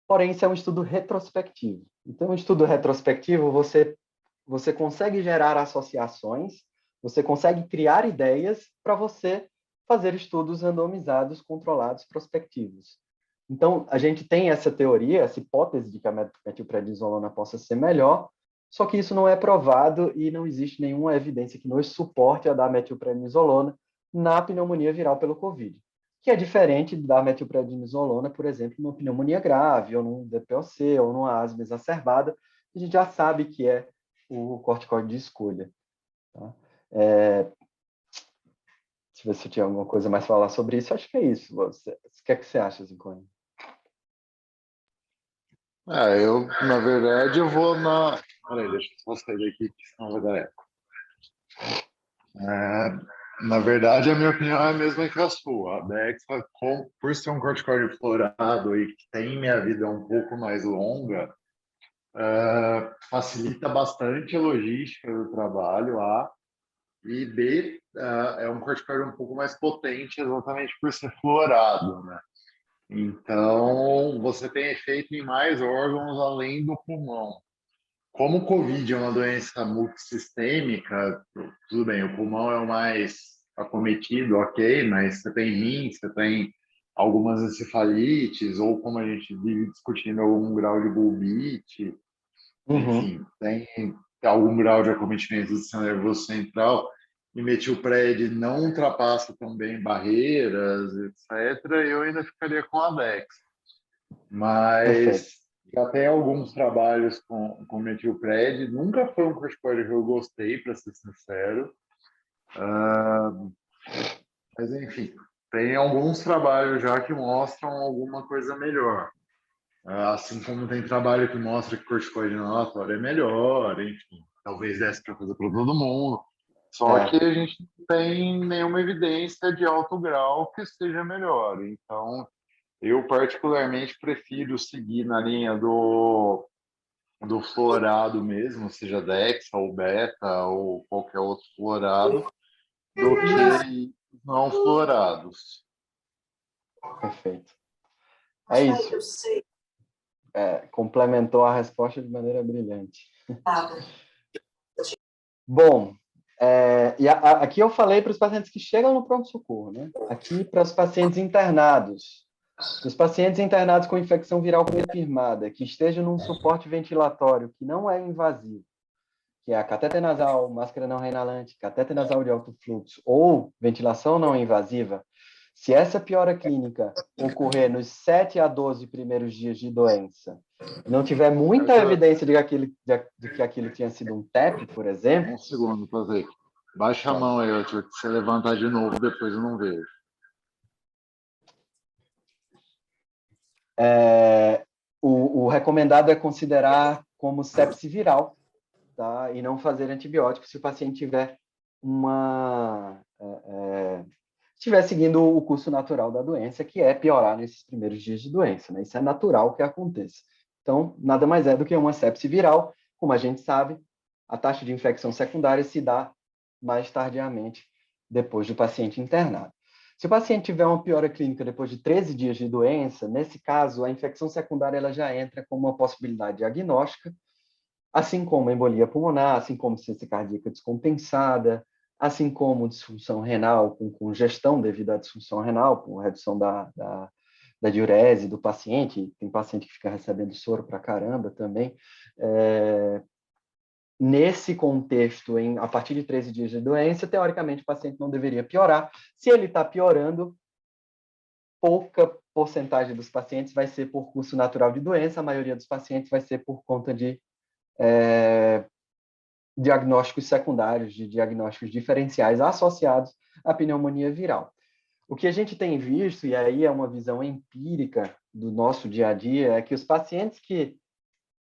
Porém, isso é um estudo retrospectivo. Então, um estudo retrospectivo, você consegue gerar associações, você consegue criar ideias para você fazer estudos randomizados, controlados, prospectivos. Então, a gente tem essa teoria, essa hipótese de que a metilprednisolona possa ser melhor, só que isso não é provado e não existe nenhuma evidência que nos suporte a dar metilprednisolona na pneumonia viral pelo COVID, que é diferente da metilprednisolona, por exemplo, numa pneumonia grave, ou num DPOC, ou numa asma exacerbada, a gente já sabe que é o corticoide de escolha. Tá? Deixa eu ver se eu tinha alguma coisa mais para falar sobre isso. Acho que é isso. O que é que você acha, Zincone? Na verdade, eu vou na... Peraí, deixa eu só sair daqui, que senão vai dar eco. Na verdade, a minha opinião é a mesma que a sua. A Dexa, por ser um corticoide fluorado e que tem minha vida um pouco mais longa, facilita bastante a logística do trabalho, A. E B, é um corticoide um pouco mais potente exatamente por ser fluorado, né? Então, você tem efeito em mais órgãos além do pulmão. Como o COVID é uma doença multissistêmica, tudo bem, o pulmão é o mais acometido, ok, mas você tem rins, você tem algumas encefalites, ou como a gente vive discutindo, algum grau de bulbite, enfim, tem algum grau de acometimento do sistema nervoso central, e metilpred não ultrapassa também barreiras, etc., eu ainda ficaria com a Dex. Mas já tem alguns trabalhos com metilpred, nunca foi um corticoide que eu gostei, para ser sincero. Mas, enfim, tem alguns trabalhos já que mostram alguma coisa melhor. Assim como tem trabalho que mostra que corticoide inalatório é melhor, enfim, talvez desse para fazer para todo mundo. Só que a gente não tem nenhuma evidência de alto grau que seja melhor. Então, eu particularmente prefiro seguir na linha do fluorado mesmo, seja Dexa ou Beta ou qualquer outro fluorado, do que não fluorados. Perfeito. É isso. Complementou a resposta de maneira brilhante. Bom, aqui eu falei para os pacientes que chegam no pronto-socorro, né? Aqui para os pacientes internados. Os pacientes internados com infecção viral confirmada, que estejam num suporte ventilatório que não é invasivo, que é a catéter nasal, máscara não reinalante, catéter nasal de alto fluxo ou ventilação não invasiva, se essa piora clínica ocorrer nos 7 a 12 primeiros dias de doença, não tiver muita evidência de que aquilo tinha sido um TEP, por exemplo... Um segundo, fazer. Baixa a mão aí, Arthur, que se você levantar de novo, depois eu não vejo. O recomendado é considerar como sepse viral, tá? E não fazer antibiótico se o paciente tiver estiver seguindo o curso natural da doença, que é piorar nesses primeiros dias de doença, né? Isso é natural que aconteça. Então, nada mais é do que uma sepse viral. Como a gente sabe, a taxa de infecção secundária se dá mais tardiamente depois do paciente internado. Se o paciente tiver uma piora clínica depois de 13 dias de doença, nesse caso, a infecção secundária ela já entra como uma possibilidade diagnóstica, assim como embolia pulmonar, assim como ciência cardíaca descompensada, assim como disfunção renal com congestão devido à disfunção renal, com redução da diurese do paciente. Tem paciente que fica recebendo soro para caramba também. Nesse contexto, a partir de 13 dias de doença, teoricamente o paciente não deveria piorar. Se ele está piorando, pouca porcentagem dos pacientes vai ser por curso natural de doença, a maioria dos pacientes vai ser por conta de diagnósticos secundários, de diagnósticos diferenciais associados à pneumonia viral. O que a gente tem visto, e aí é uma visão empírica do nosso dia a dia, é que os pacientes que,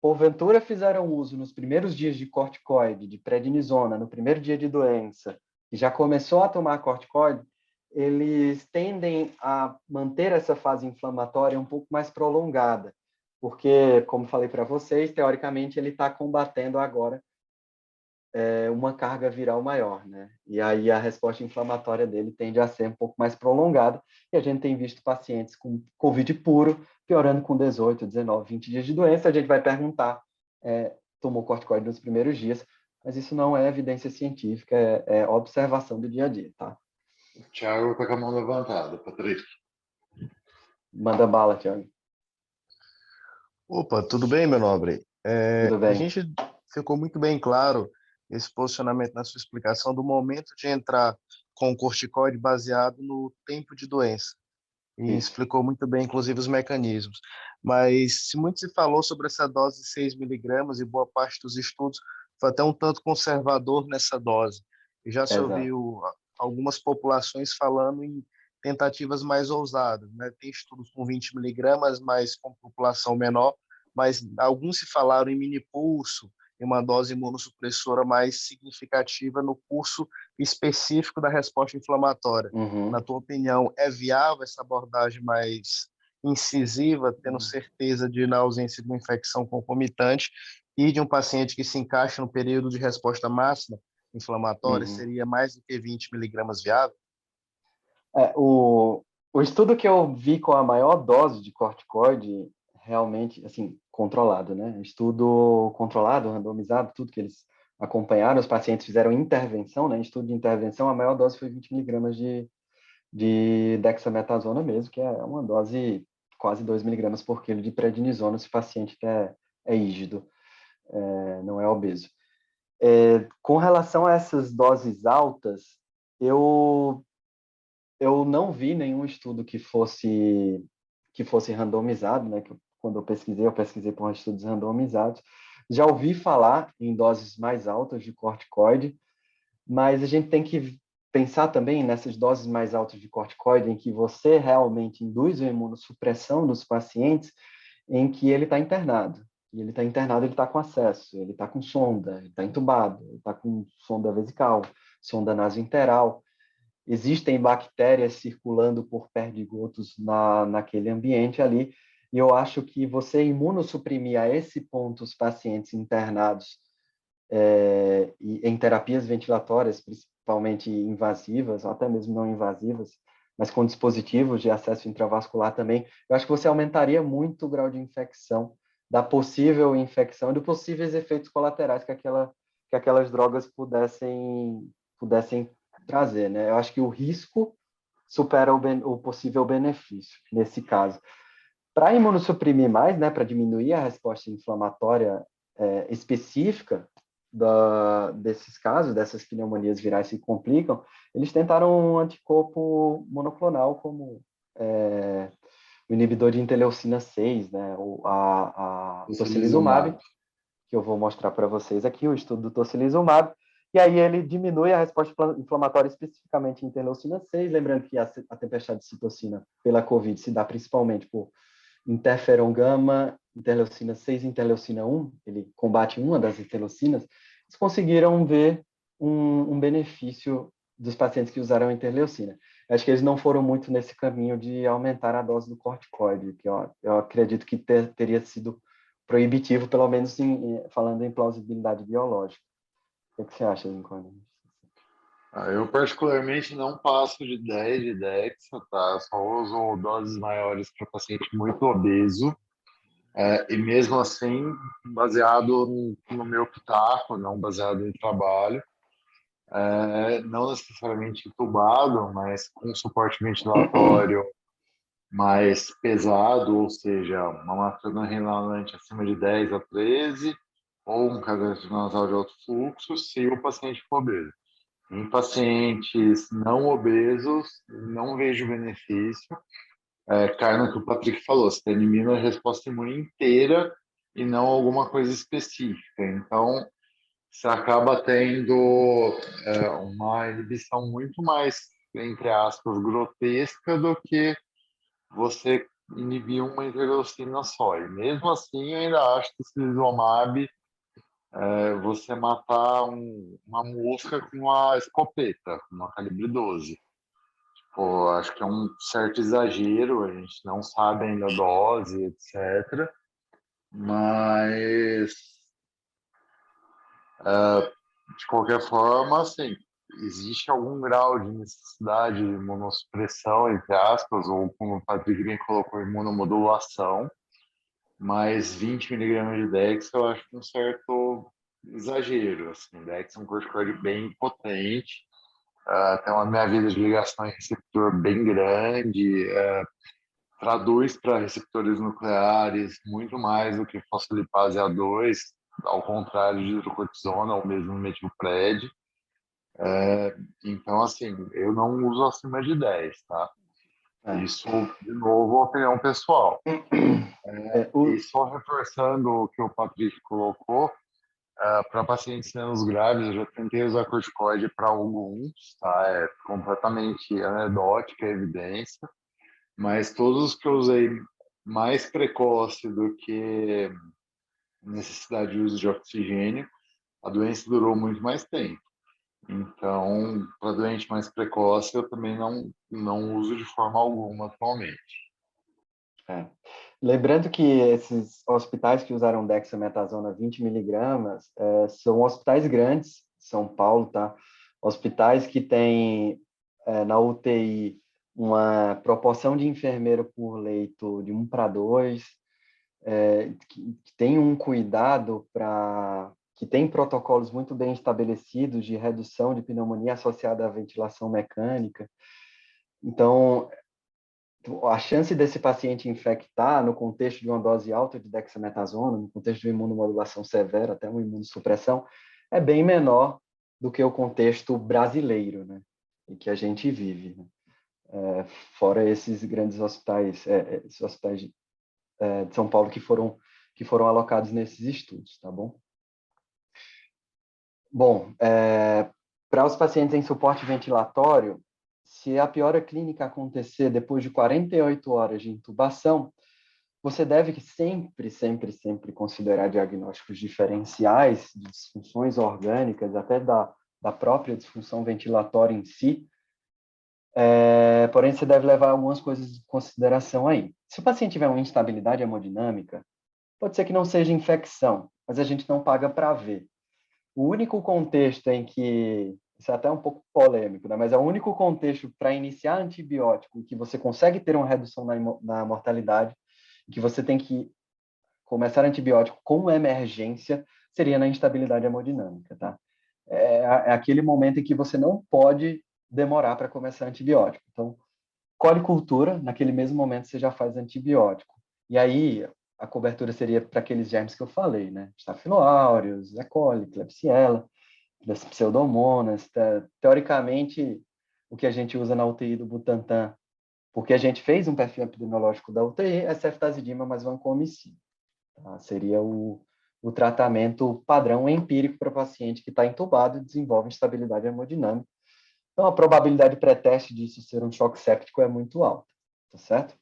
porventura, fizeram uso nos primeiros dias de corticoide, de prednisona, no primeiro dia de doença, e já começou a tomar corticoide, eles tendem a manter essa fase inflamatória um pouco mais prolongada, porque, como falei para vocês, teoricamente ele está combatendo agora uma carga viral maior, né? E aí a resposta inflamatória dele tende a ser um pouco mais prolongada, e a gente tem visto pacientes com COVID puro piorando com 18, 19, 20 dias de doença. A gente vai perguntar, tomou corticoide nos primeiros dias, mas isso não é evidência científica, é observação do dia a dia, tá? O Thiago está com a mão levantada, Patrícia. Manda bala, Thiago. Opa, tudo bem, meu nobre? Tudo bem. A gente ficou muito bem claro esse posicionamento na sua explicação do momento de entrar com o corticoide baseado no tempo de doença. E explicou muito bem, inclusive, os mecanismos. Mas se muito se falou sobre essa dose de 6 miligramas, e boa parte dos estudos foi até um tanto conservador nessa dose. E já se ouviu algumas populações falando em tentativas mais ousadas, né? Tem estudos com 20 miligramas, mas com população menor, mas alguns se falaram em minipulso, em uma dose imunossupressora mais significativa no curso específico da resposta inflamatória. Na tua opinião, é viável essa abordagem mais incisiva, tendo certeza de, na ausência de uma infecção concomitante e de um paciente que se encaixa no período de resposta máxima inflamatória, seria mais do que 20 miligramas viável? O estudo que eu vi com a maior dose de corticoide, realmente, assim, controlado, né? Estudo controlado, randomizado, tudo que eles acompanharam, os pacientes fizeram intervenção, né? Estudo de intervenção, a maior dose foi 20 miligramas de dexametasona mesmo, que é uma dose quase 2 miligramas por quilo de prednisona, se o paciente é rígido, não é obeso. Com relação a essas doses altas, eu não vi nenhum estudo que fosse randomizado, né? Quando eu pesquisei por estudos randomizados. Já ouvi falar em doses mais altas de corticoide, mas a gente tem que pensar também nessas doses mais altas de corticoide, em que você realmente induz a imunossupressão dos pacientes, em que ele está internado. E ele está internado, ele está com acesso, ele está com sonda, ele está entubado, ele está com sonda vesical, sonda nasointeral. Existem bactérias circulando por perdigotos naquele ambiente ali, e eu acho que você imunossuprimir a esse ponto os pacientes internados e em terapias ventilatórias, principalmente invasivas, ou até mesmo não invasivas, mas com dispositivos de acesso intravascular também, eu acho que você aumentaria muito o grau de infecção, da possível infecção e dos possíveis efeitos colaterais que aquelas drogas pudessem trazer, né? Eu acho que o risco supera o possível benefício nesse caso. Para imunossuprimir mais, né, para diminuir a resposta inflamatória específica desses casos, dessas pneumonias virais que complicam, eles tentaram um anticorpo monoclonal como o inibidor de interleucina 6, né, o tocilizumab, que eu vou mostrar para vocês aqui, o estudo do tocilizumab, e aí ele diminui a resposta inflamatória especificamente em interleucina 6, lembrando que a tempestade de citocina pela COVID se dá principalmente por interferon gama, interleucina 6 e interleucina 1, ele combate uma das interleucinas, eles conseguiram ver um benefício dos pacientes que usaram a interleucina. Acho que eles não foram muito nesse caminho de aumentar a dose do corticoide, que eu acredito que teria sido proibitivo, pelo menos falando em plausibilidade biológica. O que você acha, Lincoln? Eu particularmente não passo de 10 de Dexa, tá? Eu só uso doses maiores para paciente muito obeso. E mesmo assim, baseado no meu pitaco, não baseado em trabalho, não necessariamente entubado, mas com suporte ventilatório mais pesado, ou seja, uma matrona renalante acima de 10 a 13, ou um cadeirante nasal de alto fluxo, se o paciente for obeso. Em pacientes não obesos, não vejo benefício. Cai no que o Patrick falou, você elimina a resposta imune inteira e não alguma coisa específica. Então, você acaba tendo uma inibição muito mais, entre aspas, grotesca do que você inibir uma interleucina só. E mesmo assim, eu ainda acho que o Cilizumab você matar uma mosca com uma escopeta, com uma calibre 12. Pô, acho que é um certo exagero, a gente não sabe ainda a dose, etc. Mas, de qualquer forma, assim, existe algum grau de necessidade de imunossupressão, entre aspas, ou como o Patrick bem colocou, imunomodulação, mas 20 miligramas de Dex eu acho um certo exagero. Assim, Dex é um corticoide bem potente, tem uma meia-vida de ligação em receptor bem grande, traduz para receptores nucleares muito mais do que fosfolipase A2, ao contrário de hidrocortisona ou mesmo metilpred. Então, assim, eu não uso acima de 10, tá? Isso, de novo, opinião pessoal. E só reforçando o que o Patrick colocou, para pacientes menos graves, eu já tentei usar corticoide para alguns, tá? É completamente anedótica a evidência, mas todos os que eu usei mais precoce do que necessidade de uso de oxigênio, a doença durou muito mais tempo. Então, para doente mais precoce, eu também não uso de forma alguma atualmente. Lembrando que esses hospitais que usaram dexametasona 20 miligramas são hospitais grandes, São Paulo, tá? Hospitais que têm na UTI uma proporção de enfermeiro por leito de 1:2, que tem um cuidado que tem protocolos muito bem estabelecidos de redução de pneumonia associada à ventilação mecânica. Então, a chance desse paciente infectar no contexto de uma dose alta de dexametasona, no contexto de imunomodulação severa, até uma imunossupressão, é bem menor do que o contexto brasileiro, né, em que a gente vive, né? Fora esses grandes hospitais, esses hospitais de São Paulo que foram alocados nesses estudos, tá bom? Bom, para os pacientes em suporte ventilatório, se a piora clínica acontecer depois de 48 horas de intubação, você deve sempre, sempre, sempre considerar diagnósticos diferenciais de disfunções orgânicas, até da própria disfunção ventilatória em si. Porém, você deve levar algumas coisas em consideração aí. Se o paciente tiver uma instabilidade hemodinâmica, pode ser que não seja infecção, mas a gente não paga para ver. O único contexto em que, isso é até um pouco polêmico, né? Mas é o único contexto para iniciar antibiótico em que você consegue ter uma redução na mortalidade, que você tem que começar antibiótico com emergência, seria na instabilidade hemodinâmica, tá? É aquele momento em que você não pode demorar para começar antibiótico. Então, colicultura, naquele mesmo momento você já faz antibiótico. E aí, a cobertura seria para aqueles germes que eu falei, né? Staphylo aureus, E. coli, Klebsiella, das pseudomonas. Teoricamente, o que a gente usa na UTI do Butantan, porque a gente fez um perfil epidemiológico da UTI, é ceftazidima mais vancomicina. Tá? Seria o tratamento padrão empírico para o paciente que está entubado e desenvolve instabilidade hemodinâmica. Então, a probabilidade pré-teste disso ser um choque séptico é muito alta, tá certo?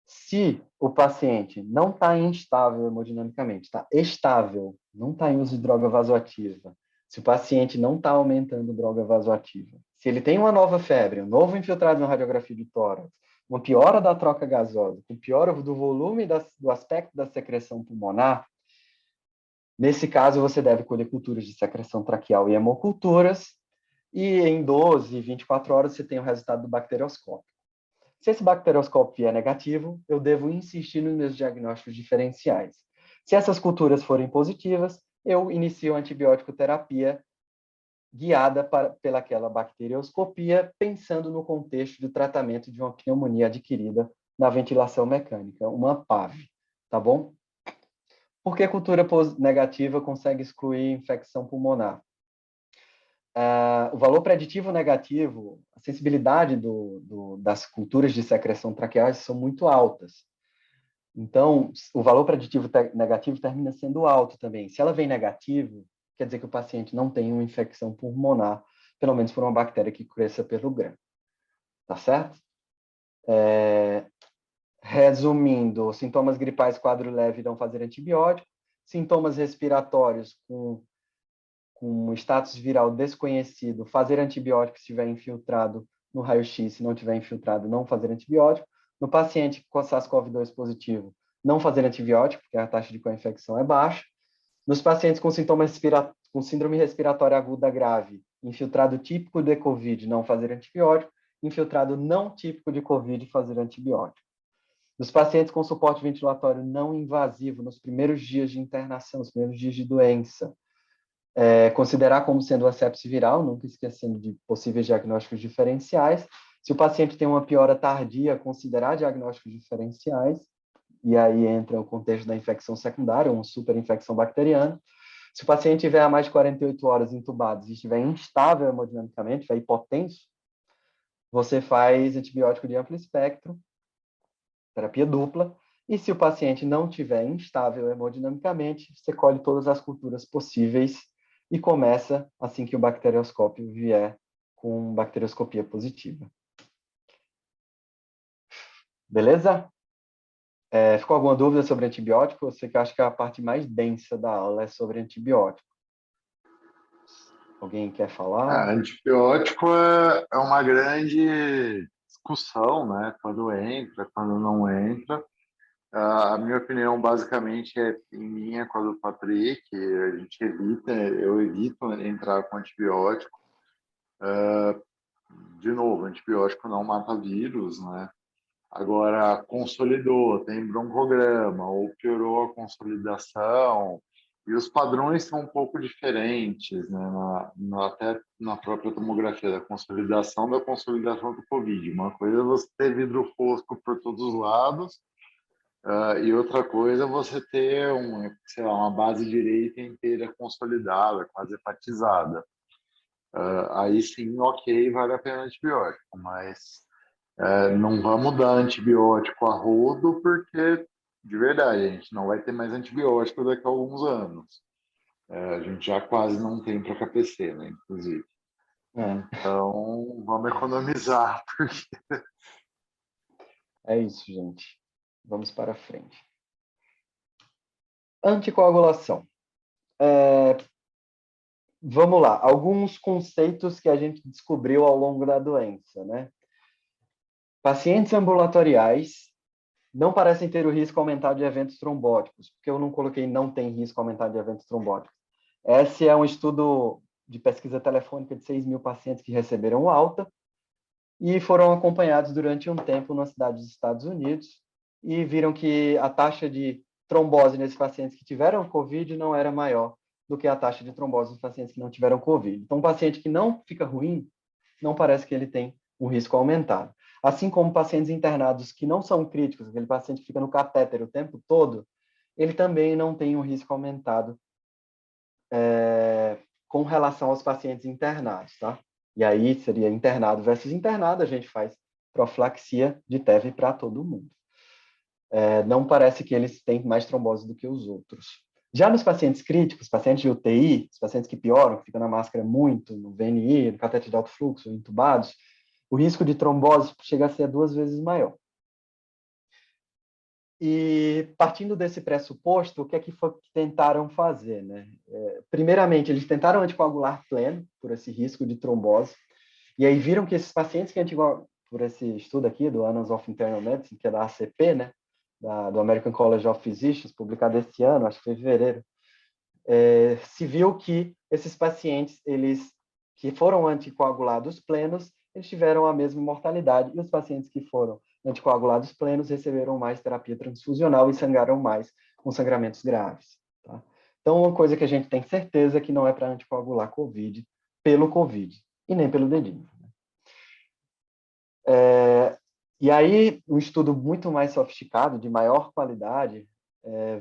Se o paciente não está instável hemodinamicamente, está estável, não está em uso de droga vasoativa, se o paciente não está aumentando droga vasoativa, se ele tem uma nova febre, um novo infiltrado na radiografia de tórax, uma piora da troca gasosa, com piora do volume do aspecto da secreção pulmonar, Nesse caso, você deve colher culturas de secreção traqueal e hemoculturas, e em 12, 24 horas você tem o resultado do bacterioscópio. Se esse bacterioscópio vier negativo, eu devo insistir nos meus diagnósticos diferenciais. Se essas culturas forem positivas, eu inicio a antibiótico terapia guiada pelaquela bacterioscopia, pensando no contexto de tratamento de uma pneumonia adquirida na ventilação mecânica, uma PAV, tá bom? Por que cultura negativa consegue excluir infecção pulmonar? O valor preditivo negativo, a sensibilidade das culturas de secreção traqueais são muito altas. Então, o valor preditivo negativo termina sendo alto também. Se ela vem negativo, quer dizer que o paciente não tem uma infecção pulmonar, pelo menos por uma bactéria que cresça pelo gram. Tá certo? Resumindo, sintomas gripais, quadro leve, não fazer antibiótico. Sintomas respiratórios com status viral desconhecido, fazer antibiótico se estiver infiltrado no raio-x, se não tiver infiltrado, não fazer antibiótico. No paciente com SARS-CoV-2 positivo, não fazer antibiótico, porque a taxa de co-infecção é baixa. Nos pacientes com com síndrome respiratória aguda grave, infiltrado típico de COVID, não fazer antibiótico. Infiltrado não típico de COVID, fazer antibiótico. Nos pacientes com suporte ventilatório não invasivo, nos primeiros dias de internação, nos primeiros dias de doença, considerar como sendo a sepse viral, nunca esquecendo de possíveis diagnósticos diferenciais. Se o paciente tem uma piora tardia, considerar diagnósticos diferenciais, e aí entra o contexto da infecção secundária, uma superinfecção bacteriana. Se o paciente tiver a mais de 48 horas entubado e estiver instável hemodinamicamente, estiver hipotenso, você faz antibiótico de amplo espectro, terapia dupla, e se o paciente não estiver instável hemodinamicamente, você colhe todas as culturas possíveis e começa assim que o bacterioscópio vier com bacterioscopia positiva. Beleza? Ficou alguma dúvida sobre antibiótico? Eu sei que acho que a parte mais densa da aula é sobre antibiótico. Alguém quer falar? Antibiótico é uma grande discussão, né? Quando entra, quando não entra. A minha opinião, basicamente, é em linha com a do Patrick. Eu evito entrar com antibiótico. De novo, antibiótico não mata vírus, né? Agora, consolidou, tem broncograma, ou piorou a consolidação, e os padrões são um pouco diferentes, né? Até na própria tomografia da consolidação do COVID. Uma coisa é você ter vidro fosco por todos os lados, e outra coisa é você ter uma base direita inteira consolidada, quase hepatizada. Aí sim, ok, vale a pena antibiótico, mas não vamos dar antibiótico a rodo, porque, de verdade, a gente não vai ter mais antibiótico daqui a alguns anos. A gente já quase não tem para KPC, né, inclusive. Então, vamos economizar. Porque... É isso, gente. Vamos para frente. Anticoagulação. Vamos lá. Alguns conceitos que a gente descobriu ao longo da doença, né? Pacientes ambulatoriais não parecem ter o risco aumentado de eventos trombóticos, porque eu não coloquei não tem risco aumentado de eventos trombóticos. Esse é um estudo de pesquisa telefônica de 6.000 pacientes que receberam alta e foram acompanhados durante um tempo na cidade dos Estados Unidos e viram que a taxa de trombose nesses pacientes que tiveram COVID não era maior do que a taxa de trombose nos pacientes que não tiveram COVID. Então, um paciente que não fica ruim, não parece que ele tem um risco aumentado. Assim como pacientes internados que não são críticos, aquele paciente que fica no catéter o tempo todo, ele também não tem um risco aumentado com relação aos pacientes internados, tá? E aí seria internado versus internado, a gente faz profilaxia de TEV para todo mundo. Não parece que eles têm mais trombose do que os outros. Já nos pacientes críticos, pacientes de UTI, os pacientes que pioram, que ficam na máscara muito, no VNI, no catéter de alto fluxo, intubados, o risco de trombose chega a ser 2 vezes maior. E, partindo desse pressuposto, o que é que tentaram fazer, né? Primeiramente, eles tentaram anticoagular pleno, por esse risco de trombose, e aí viram que esses pacientes que por esse estudo aqui, do Annals of Internal Medicine, que é da ACP, né? Do American College of Physicians, publicado esse ano, acho que foi em fevereiro, se viu que esses pacientes, eles que foram anticoagulados plenos, eles tiveram a mesma mortalidade, e os pacientes que foram anticoagulados plenos receberam mais terapia transfusional e sangraram mais com sangramentos graves. Tá? Então, uma coisa que a gente tem certeza é que não é para anticoagular COVID pelo COVID, e nem pelo dedinho. E aí, um estudo muito mais sofisticado, de maior qualidade,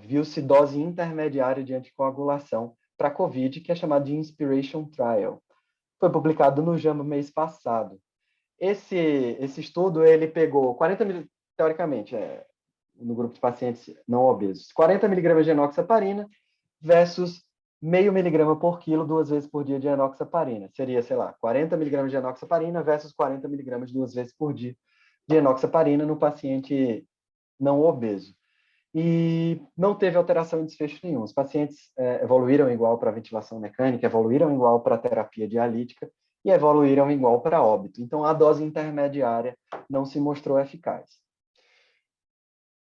viu-se dose intermediária de anticoagulação para COVID, que é chamado de Inspiration Trial. Foi publicado no JAMA mês passado. Esse estudo, ele pegou 40 teoricamente, no grupo de pacientes não obesos, 40 miligramas de enoxaparina versus meio miligrama por quilo, 2 vezes por dia de enoxaparina. Seria, sei lá, 40 miligramas de enoxaparina versus 40 miligramas 2 vezes por dia de enoxaparina no paciente não obeso. E não teve alteração em desfecho nenhum. Os pacientes evoluíram igual para ventilação mecânica, evoluíram igual para terapia dialítica e evoluíram igual para óbito. Então, a dose intermediária não se mostrou eficaz.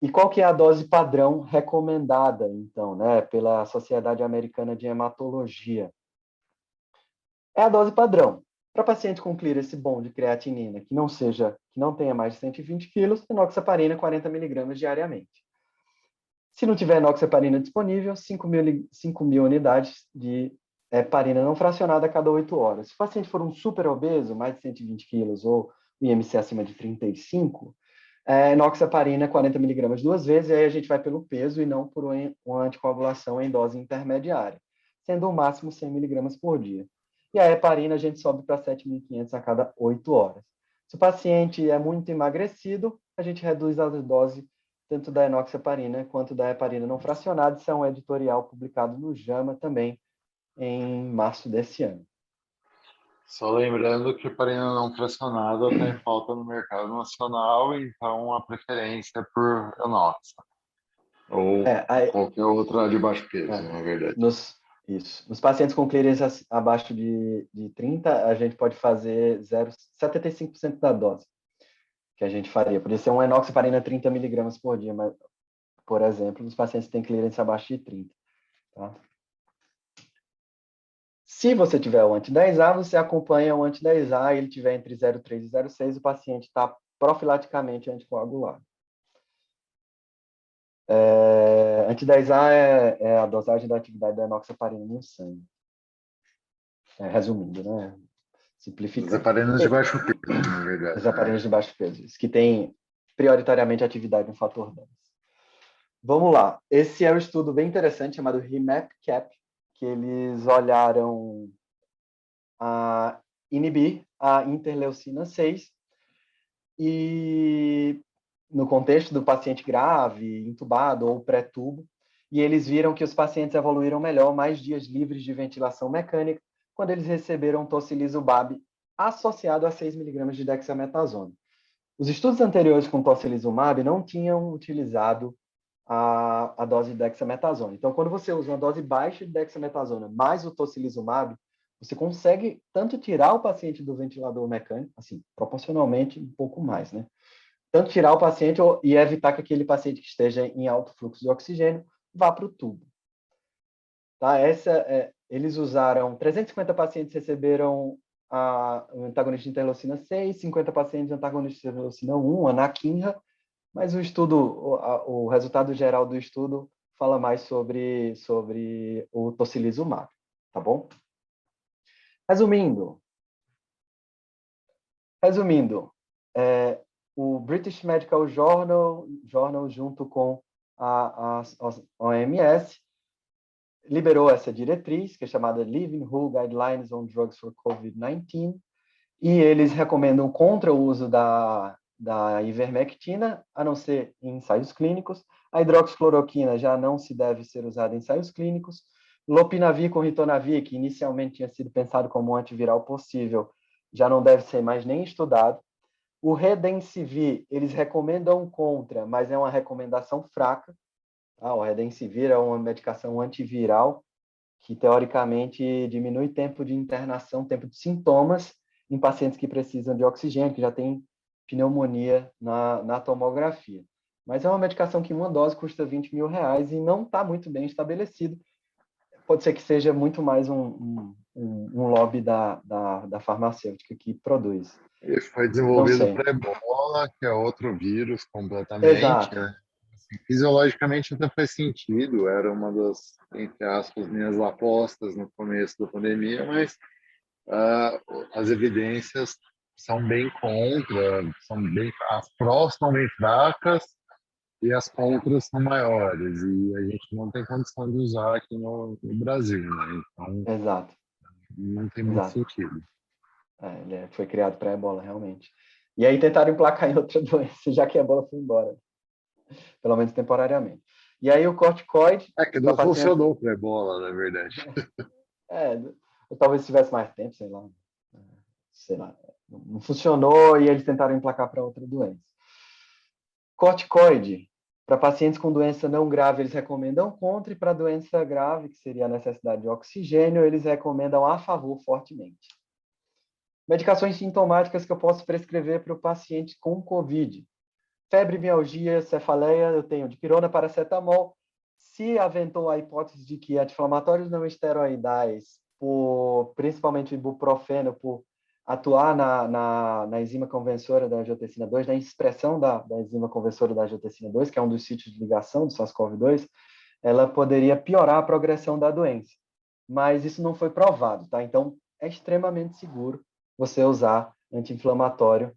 E qual que é a dose padrão recomendada, então, né, pela Sociedade Americana de Hematologia? É a dose padrão. Para paciente com clearance bom de creatinina, que não tenha mais de 120 quilos, enoxaparina 40 miligramas diariamente. Se não tiver enoxaparina disponível, 5.000 unidades de heparina não fracionada a cada 8 horas. Se o paciente for um super obeso, mais de 120 quilos, ou o IMC acima de 35, enoxaparina 40 miligramas 2 vezes, e aí a gente vai pelo peso e não por uma anticoagulação em dose intermediária, sendo o máximo 100 miligramas por dia. E a heparina a gente sobe para 7.500 a cada 8 horas. Se o paciente é muito emagrecido, a gente reduz a dose tanto da enoxaparina quanto da heparina não fracionada. Isso é um editorial publicado no JAMA também em março desse ano. Só lembrando que heparina não fracionada está em falta no mercado nacional, então a preferência é por enoxa. Ou qualquer outra de baixo peso, na verdade. Nos pacientes com clearance abaixo de 30, a gente pode fazer 75% da dose que a gente faria. Podia ser um enoxaparina 30 miligramas por dia, mas, por exemplo, nos pacientes que têm clearance abaixo de 30. Tá? Se você tiver o anti-10A, você acompanha o anti-10A, ele tiver entre 0,3 e 0,6, o paciente está profilaticamente anticoagulado. Anti-10A é a dosagem da atividade da enoxaparina no sangue. Resumindo, né? Simplificando. As heparinas de baixo peso, na verdade. As heparinas de baixo peso, que têm prioritariamente atividade no fator 10. Vamos lá. Esse é um estudo bem interessante chamado REMAP-CAP, que eles olharam inibir a interleucina 6 e no contexto do paciente grave, intubado ou pré-tubo, e eles viram que os pacientes evoluíram melhor mais dias livres de ventilação mecânica quando eles receberam tocilizumab associado a 6 mg de dexametasona. Os estudos anteriores com tocilizumab não tinham utilizado a dose de dexametasona. Então, quando você usa uma dose baixa de dexametasona mais o tocilizumab, você consegue tanto tirar o paciente do ventilador mecânico, assim, proporcionalmente um pouco mais, né? Tanto tirar o paciente e evitar que aquele paciente que esteja em alto fluxo de oxigênio vá para o tubo. Tá? Eles usaram 350 pacientes receberam o antagonista de interleucina 6, 50 pacientes de antagonista de interleucina 1, anakinra, mas o resultado geral do estudo fala mais sobre o tocilizumab, tá bom? Resumindo, o British Medical Journal junto com a OMS, liberou essa diretriz, que é chamada Living Who Guidelines on Drugs for COVID-19, e eles recomendam contra o uso da ivermectina, a não ser em ensaios clínicos. A hidroxicloroquina já não se deve ser usada em ensaios clínicos. Lopinavir com ritonavir, que inicialmente tinha sido pensado como um antiviral possível, já não deve ser mais nem estudado. O Redensivir, eles recomendam contra, mas é uma recomendação fraca. O Redensivir é uma medicação antiviral que, teoricamente, diminui o tempo de internação, tempo de sintomas em pacientes que precisam de oxigênio, que já têm pneumonia na tomografia. Mas é uma medicação que uma dose custa R$20.000 e não está muito bem estabelecido pode ser que seja muito mais um lobby da farmacêutica que produz. Ele foi Não desenvolvido sei. para Ebola, que é outro vírus completamente, Exato. né? Assim, fisiologicamente até faz sentido, era uma das, entre aspas, minhas apostas no começo da pandemia, mas as evidências são bem contra, as prós são bem fracas e as contras são maiores, e a gente não tem condição de usar aqui no Brasil, né? Então, Exato. não tem muito Exato. sentido. Ele foi criado para ebola, realmente. E aí tentaram emplacar em outra doença, já que a ebola foi embora, pelo menos temporariamente. E aí o corticoide... Que não funcionou para Ebola, na verdade. Talvez tivesse mais tempo, sei lá. Não funcionou e eles tentaram emplacar para outra doença. Corticoide, para pacientes com doença não grave, eles recomendam contra, e para doença grave, que seria a necessidade de oxigênio, eles recomendam a favor fortemente. Medicações sintomáticas que eu posso prescrever para o paciente com COVID. Febre, mialgia, cefaleia, eu tenho dipirona, paracetamol. Se aventou a hipótese de que anti-inflamatórios não esteroidais, principalmente o ibuprofeno, por atuar na enzima conversora da angiotensina 2, na expressão da enzima conversora da angiotensina 2, que é um dos sítios de ligação do SARS-CoV-2, ela poderia piorar a progressão da doença. Mas isso não foi provado, tá? Então, é extremamente seguro você usar anti-inflamatório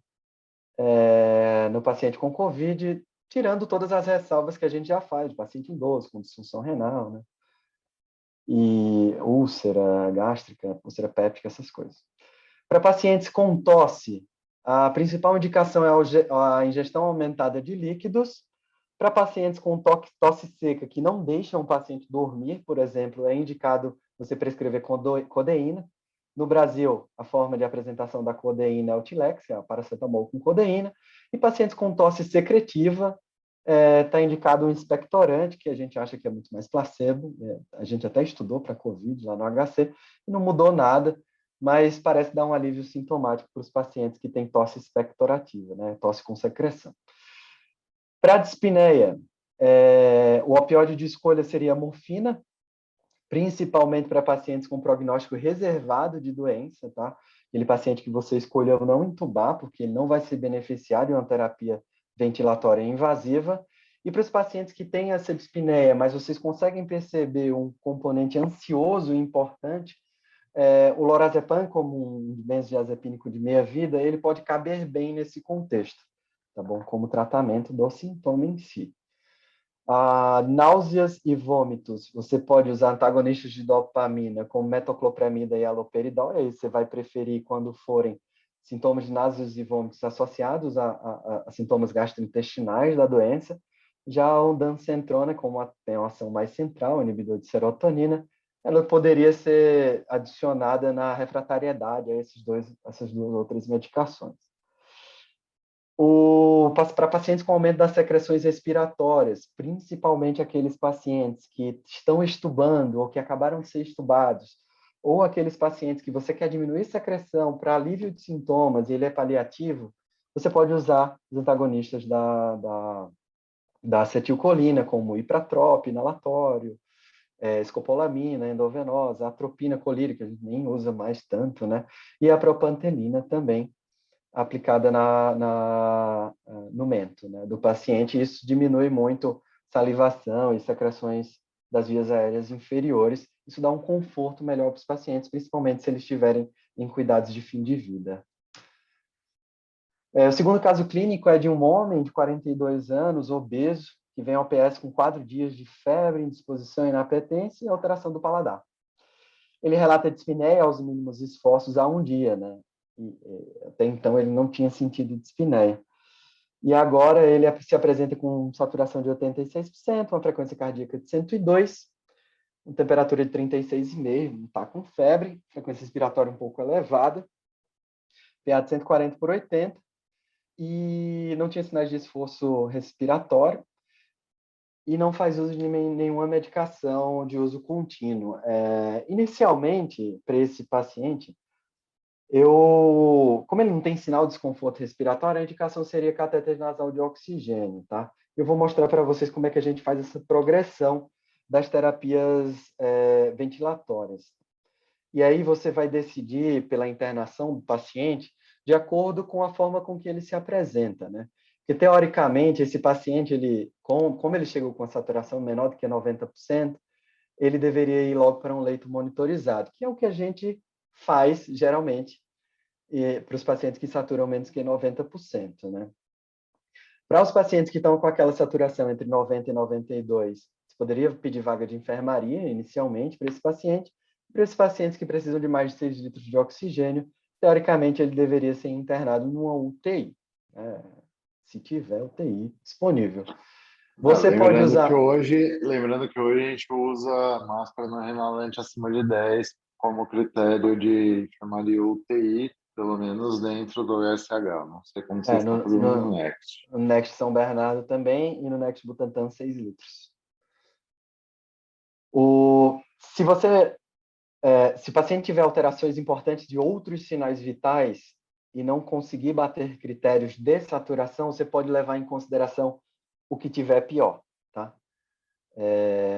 no paciente com COVID, tirando todas as ressalvas que a gente já faz, de paciente idoso, com disfunção renal, né? E úlcera gástrica, úlcera péptica, essas coisas. Para pacientes com tosse, a principal indicação é a ingestão aumentada de líquidos. Para pacientes com tosse seca, que não deixam o paciente dormir, por exemplo, é indicado você prescrever codeína. No Brasil, a forma de apresentação da codeína é o Tilex, que é a paracetamol com codeína. E pacientes com tosse secretiva, está indicado um expectorante, que a gente acha que é muito mais placebo. A gente até estudou para COVID lá no HC, e não mudou nada, mas parece dar um alívio sintomático para os pacientes que têm tosse expectorativa, né? Tosse com secreção. Para a dispneia, o opioide de escolha seria a morfina, principalmente para pacientes com prognóstico reservado de doença, tá? Aquele paciente que você escolheu não entubar, porque ele não vai se beneficiar de uma terapia ventilatória invasiva. E para os pacientes que têm essa dispneia, mas vocês conseguem perceber um componente ansioso importante, o lorazepam, como um benzodiazepínico de meia-vida, ele pode caber bem nesse contexto, tá bom? Como tratamento do sintoma em si. Náuseas e vômitos, você pode usar antagonistas de dopamina, como metoclopramida e haloperidol, e aí você vai preferir quando forem sintomas de náuseas e vômitos associados a sintomas gastrointestinais da doença. Já o dancentrona, como tem uma ação mais central, inibidor de serotonina, ela poderia ser adicionada na refratariedade a essas duas outras medicações. Para pacientes com aumento das secreções respiratórias, principalmente aqueles pacientes que estão estubando ou que acabaram de ser estubados, ou aqueles pacientes que você quer diminuir secreção para alívio de sintomas e ele é paliativo, você pode usar os antagonistas da acetilcolina, como ipratrope, inalatório, escopolamina endovenosa, atropina colírica, a gente nem usa mais tanto, né? E a propantelina também, aplicada no mento, né, do paciente. Isso diminui muito salivação e secreções das vias aéreas inferiores. Isso dá um conforto melhor para os pacientes, principalmente se eles estiverem em cuidados de fim de vida. O segundo caso clínico é de um homem de 42 anos, obeso, que vem ao PS com 4 dias de febre, indisposição, inapetência e alteração do paladar. Ele relata dispneia aos mínimos esforços há um dia, né? Até então ele não tinha sentido dispneia. E agora ele se apresenta com saturação de 86%, uma frequência cardíaca de 102, uma temperatura de 36,5, não está com febre, frequência respiratória um pouco elevada, PA de 140/80, e não tinha sinais de esforço respiratório, e não faz uso de nenhuma medicação de uso contínuo. Inicialmente, para esse paciente, como ele não tem sinal de desconforto respiratório, a indicação seria catéter nasal de oxigênio, tá? Eu vou mostrar para vocês como é que a gente faz essa progressão das terapias ventilatórias. E aí você vai decidir pela internação do paciente de acordo com a forma com que ele se apresenta, né? Porque, teoricamente, esse paciente, como ele chegou com a saturação menor do que 90%, ele deveria ir logo para um leito monitorizado, que é o que a gente faz, geralmente, para os pacientes que saturam menos que 90%, né? Para os pacientes que estão com aquela saturação entre 90 e 92, você poderia pedir vaga de enfermaria, inicialmente, para esse paciente. Para esses pacientes que precisam de mais de 6 litros de oxigênio, teoricamente, ele deveria ser internado numa UTI, se tiver UTI disponível. Você pode usar... Lembrando que hoje a gente usa máscara não inalante acima de 10 como critério de enfermaria UTI, pelo menos dentro do USH. Não sei como vocês estão fazendo no Next. No Next São Bernardo também, e no Next Butantan, 6 litros. Se o paciente tiver alterações importantes de outros sinais vitais e não conseguir bater critérios de saturação, você pode levar em consideração o que tiver pior, tá?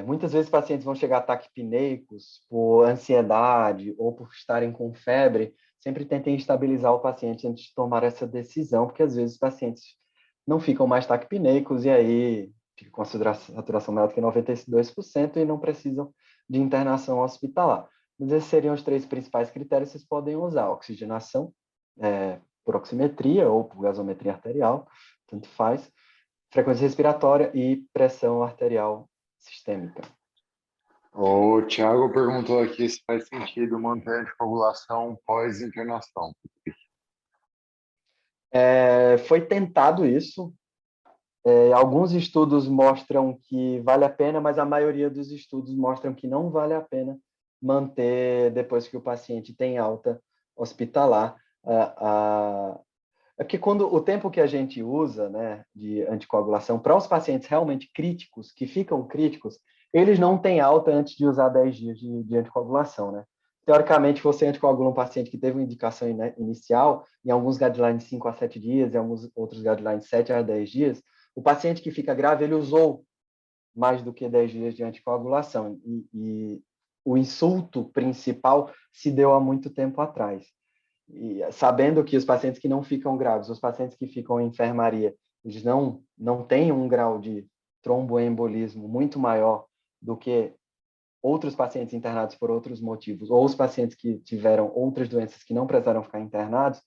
Muitas vezes pacientes vão chegar a taquipneicos por ansiedade ou por estarem com febre. Sempre tentem estabilizar o paciente antes de tomar essa decisão, porque às vezes os pacientes não ficam mais taquipneicos e aí ficam com a saturação maior do que 92% e não precisam de internação hospitalar. Mas esses seriam os 3 principais critérios que vocês podem usar: oxigenação, por oximetria ou por gasometria arterial, tanto faz, frequência respiratória e pressão arterial sistêmica. O Thiago perguntou aqui se faz sentido manter a anticoagulação pós-internação. Foi tentado isso. Alguns estudos mostram que vale a pena, mas a maioria dos estudos mostram que não vale a pena manter depois que o paciente tem alta hospitalar. É porque o tempo que a gente usa, né, de anticoagulação para os pacientes realmente críticos, que ficam críticos, eles não têm alta antes de usar 10 dias de anticoagulação, né? Teoricamente, você anticoagula um paciente que teve uma indicação inicial, em alguns guidelines 5 a 7 dias, em alguns outros guidelines 7 a 10 dias, o paciente que fica grave, ele usou mais do que 10 dias de anticoagulação. E o insulto principal se deu há muito tempo atrás. E sabendo que os pacientes que não ficam graves, os pacientes que ficam em enfermaria, eles não têm um grau de tromboembolismo muito maior do que outros pacientes internados por outros motivos, ou os pacientes que tiveram outras doenças que não precisaram ficar internados.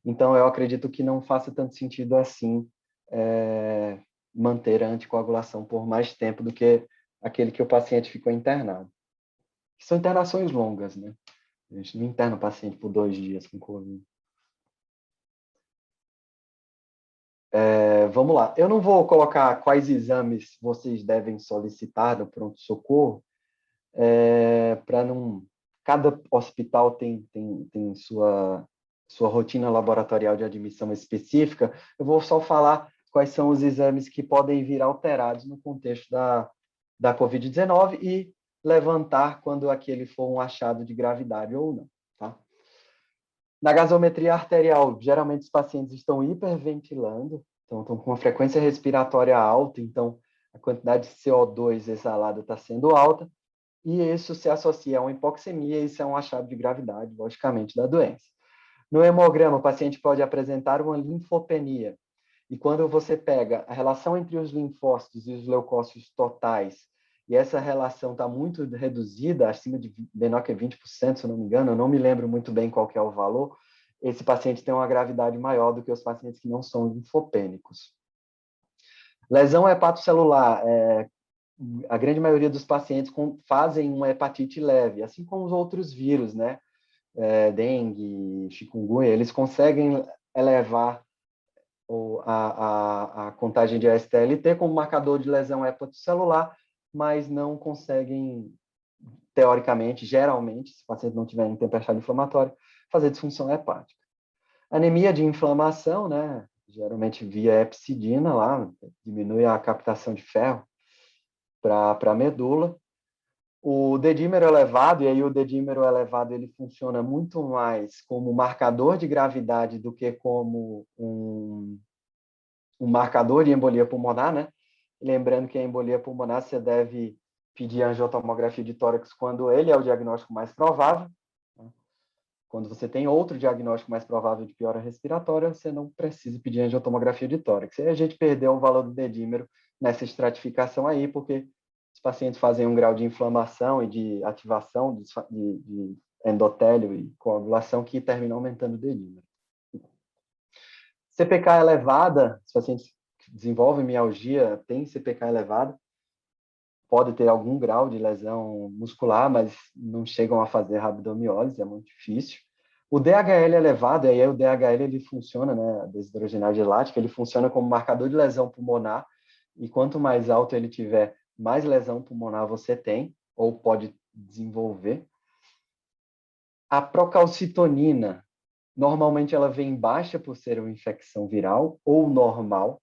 Então, eu acredito que não faça tanto sentido assim manter a anticoagulação por mais tempo do que aquele que o paciente ficou internado. São internações longas, né? A gente não interna o paciente por 2 dias com Covid. Vamos lá. Eu não vou colocar quais exames vocês devem solicitar no pronto-socorro, para não... Cada hospital tem sua rotina laboratorial de admissão específica. Eu vou só falar quais são os exames que podem vir alterados no contexto da Covid-19 e levantar quando aquele for um achado de gravidade ou não. Tá? Na gasometria arterial, geralmente os pacientes estão hiperventilando, então estão com uma frequência respiratória alta, então a quantidade de CO2 exalada está sendo alta, e isso se associa a uma hipoxemia, e isso é um achado de gravidade, logicamente, da doença. No hemograma, o paciente pode apresentar uma linfopenia, e quando você pega a relação entre os linfócitos e os leucócitos totais, e essa relação está muito reduzida, acima de menor que 20%, se eu não me engano, eu não me lembro muito bem qual que é o valor, esse paciente tem uma gravidade maior do que os pacientes que não são linfopênicos. Lesão hepatocelular, a grande maioria dos pacientes fazem uma hepatite leve, assim como os outros vírus, né? Dengue, chikungunya, eles conseguem elevar a contagem de ASTLT como marcador de lesão hepatocelular, mas não conseguem, teoricamente, geralmente, se o paciente não tiver tempestade inflamatória, fazer disfunção hepática. Anemia de inflamação, né? Geralmente via hepcidina lá, diminui a captação de ferro para a medula. O dedímero elevado, e aí o dedímero elevado ele funciona muito mais como marcador de gravidade do que como um marcador de embolia pulmonar, né? Lembrando que a embolia pulmonar você deve pedir angiotomografia de tórax quando ele é o diagnóstico mais provável. Quando você tem outro diagnóstico mais provável de piora respiratória, você não precisa pedir angiotomografia de tórax. E a gente perdeu o valor do dedímero nessa estratificação aí, porque os pacientes fazem um grau de inflamação e de ativação de endotélio e coagulação que termina aumentando o dedímero. CPK elevada, os pacientes que desenvolvem mialgia têm CPK elevada, pode ter algum grau de lesão muscular, mas não chegam a fazer rabdomiólise, é muito difícil. O DHL elevado, aí o DHL ele funciona, né, a desidrogenase lática, ele funciona como marcador de lesão pulmonar, e quanto mais alto ele tiver, mais lesão pulmonar você tem, ou pode desenvolver. A procalcitonina, normalmente ela vem baixa por ser uma infecção viral, ou normal,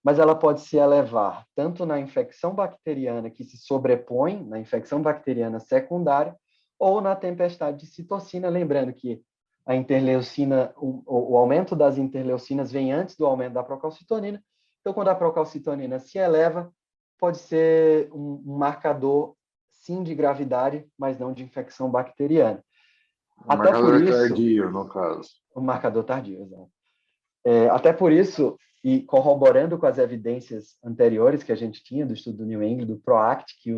mas ela pode se elevar tanto na infecção bacteriana que se sobrepõe na infecção bacteriana secundária ou na tempestade de citocina, lembrando que a interleucina, o aumento das interleucinas vem antes do aumento da procalcitonina. Então, quando a procalcitonina se eleva, pode ser um marcador, sim, de gravidade, mas não de infecção bacteriana. Até por isso, tardio, no caso. O marcador tardio, exato. Até por isso, e corroborando com as evidências anteriores que a gente tinha do estudo do New England, do PROACT, que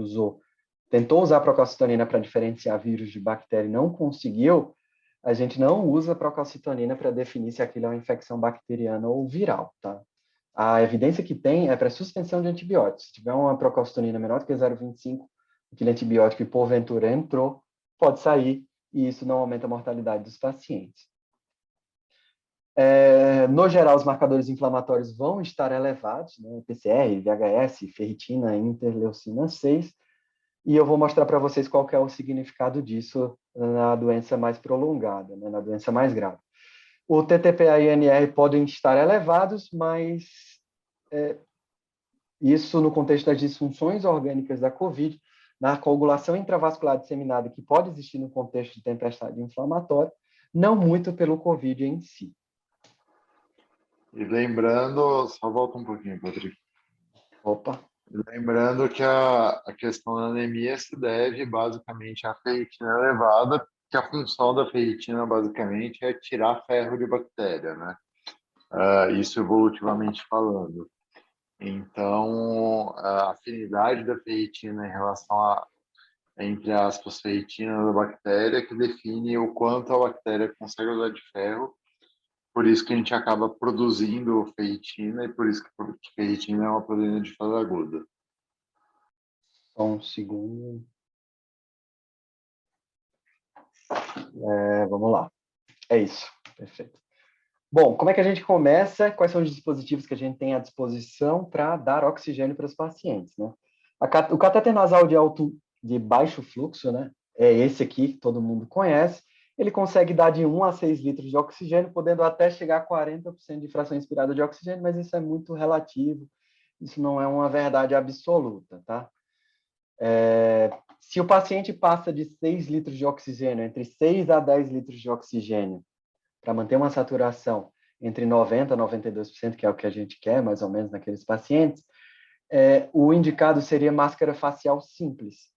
tentou usar a procalcitonina para diferenciar vírus de bactéria e não conseguiu, a gente não usa a procalcitonina para definir se aquilo é uma infecção bacteriana ou viral, tá? A evidência que tem é para suspensão de antibióticos. Se tiver uma procalcitonina menor do que 0,25, aquele antibiótico que porventura entrou, pode sair, e isso não aumenta a mortalidade dos pacientes. No geral, os marcadores inflamatórios vão estar elevados, né? PCR, VHS, ferritina, interleucina 6, e eu vou mostrar para vocês qual que é o significado disso na doença mais prolongada, né? Na doença mais grave. O TTPA e NR podem estar elevados, mas isso no contexto das disfunções orgânicas da COVID, na coagulação intravascular disseminada que pode existir no contexto de tempestade inflamatória, não muito pelo COVID em si. E lembrando, só volta um pouquinho, Patrick. Opa. Lembrando que a questão da anemia se deve basicamente à ferritina elevada, que a função da ferritina basicamente é tirar ferro de bactéria, né? Isso evolutivamente falando. Então, a afinidade da ferritina em relação a, entre aspas, ferritina da bactéria, que define o quanto a bactéria consegue usar de ferro. Por isso que a gente acaba produzindo ferritina e por isso que ferritina é uma proteína de fase aguda. Só um segundo. Vamos lá. É isso. Perfeito. Bom, como é que a gente começa? Quais são os dispositivos que a gente tem à disposição para dar oxigênio para os pacientes, né? O catéter nasal de baixo fluxo, né? É esse aqui que todo mundo conhece. Ele consegue dar de 1 a 6 litros de oxigênio, podendo até chegar a 40% de fração inspirada de oxigênio, mas isso é muito relativo, isso não é uma verdade absoluta, tá? Se o paciente passa de 6 litros de oxigênio, entre 6 a 10 litros de oxigênio, para manter uma saturação entre 90% a 92%, que é o que a gente quer, mais ou menos, naqueles pacientes, o indicado seria máscara facial simples,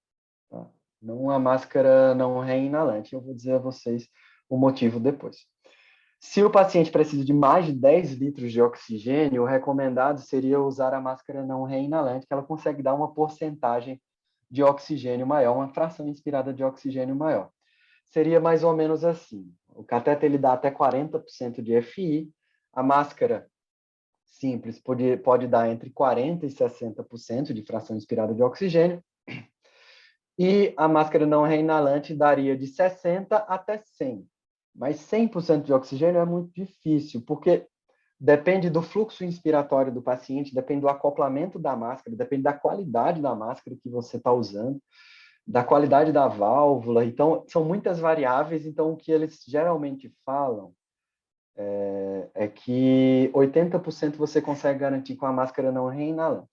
tá? Não uma máscara não reinalante. Eu vou dizer a vocês o motivo depois. Se o paciente precisa de mais de 10 litros de oxigênio, o recomendado seria usar a máscara não reinalante, que ela consegue dar uma porcentagem de oxigênio maior, uma fração inspirada de oxigênio maior. Seria mais ou menos assim. O cateter ele dá até 40% de FI, a máscara simples pode dar entre 40% e 60% de fração inspirada de oxigênio, e a máscara não reinalante daria de 60 até 100. Mas 100% de oxigênio é muito difícil, porque depende do fluxo inspiratório do paciente, depende do acoplamento da máscara, depende da qualidade da máscara que você está usando, da qualidade da válvula. Então, são muitas variáveis. Então, o que eles geralmente falam é que 80% você consegue garantir com a máscara não reinalante.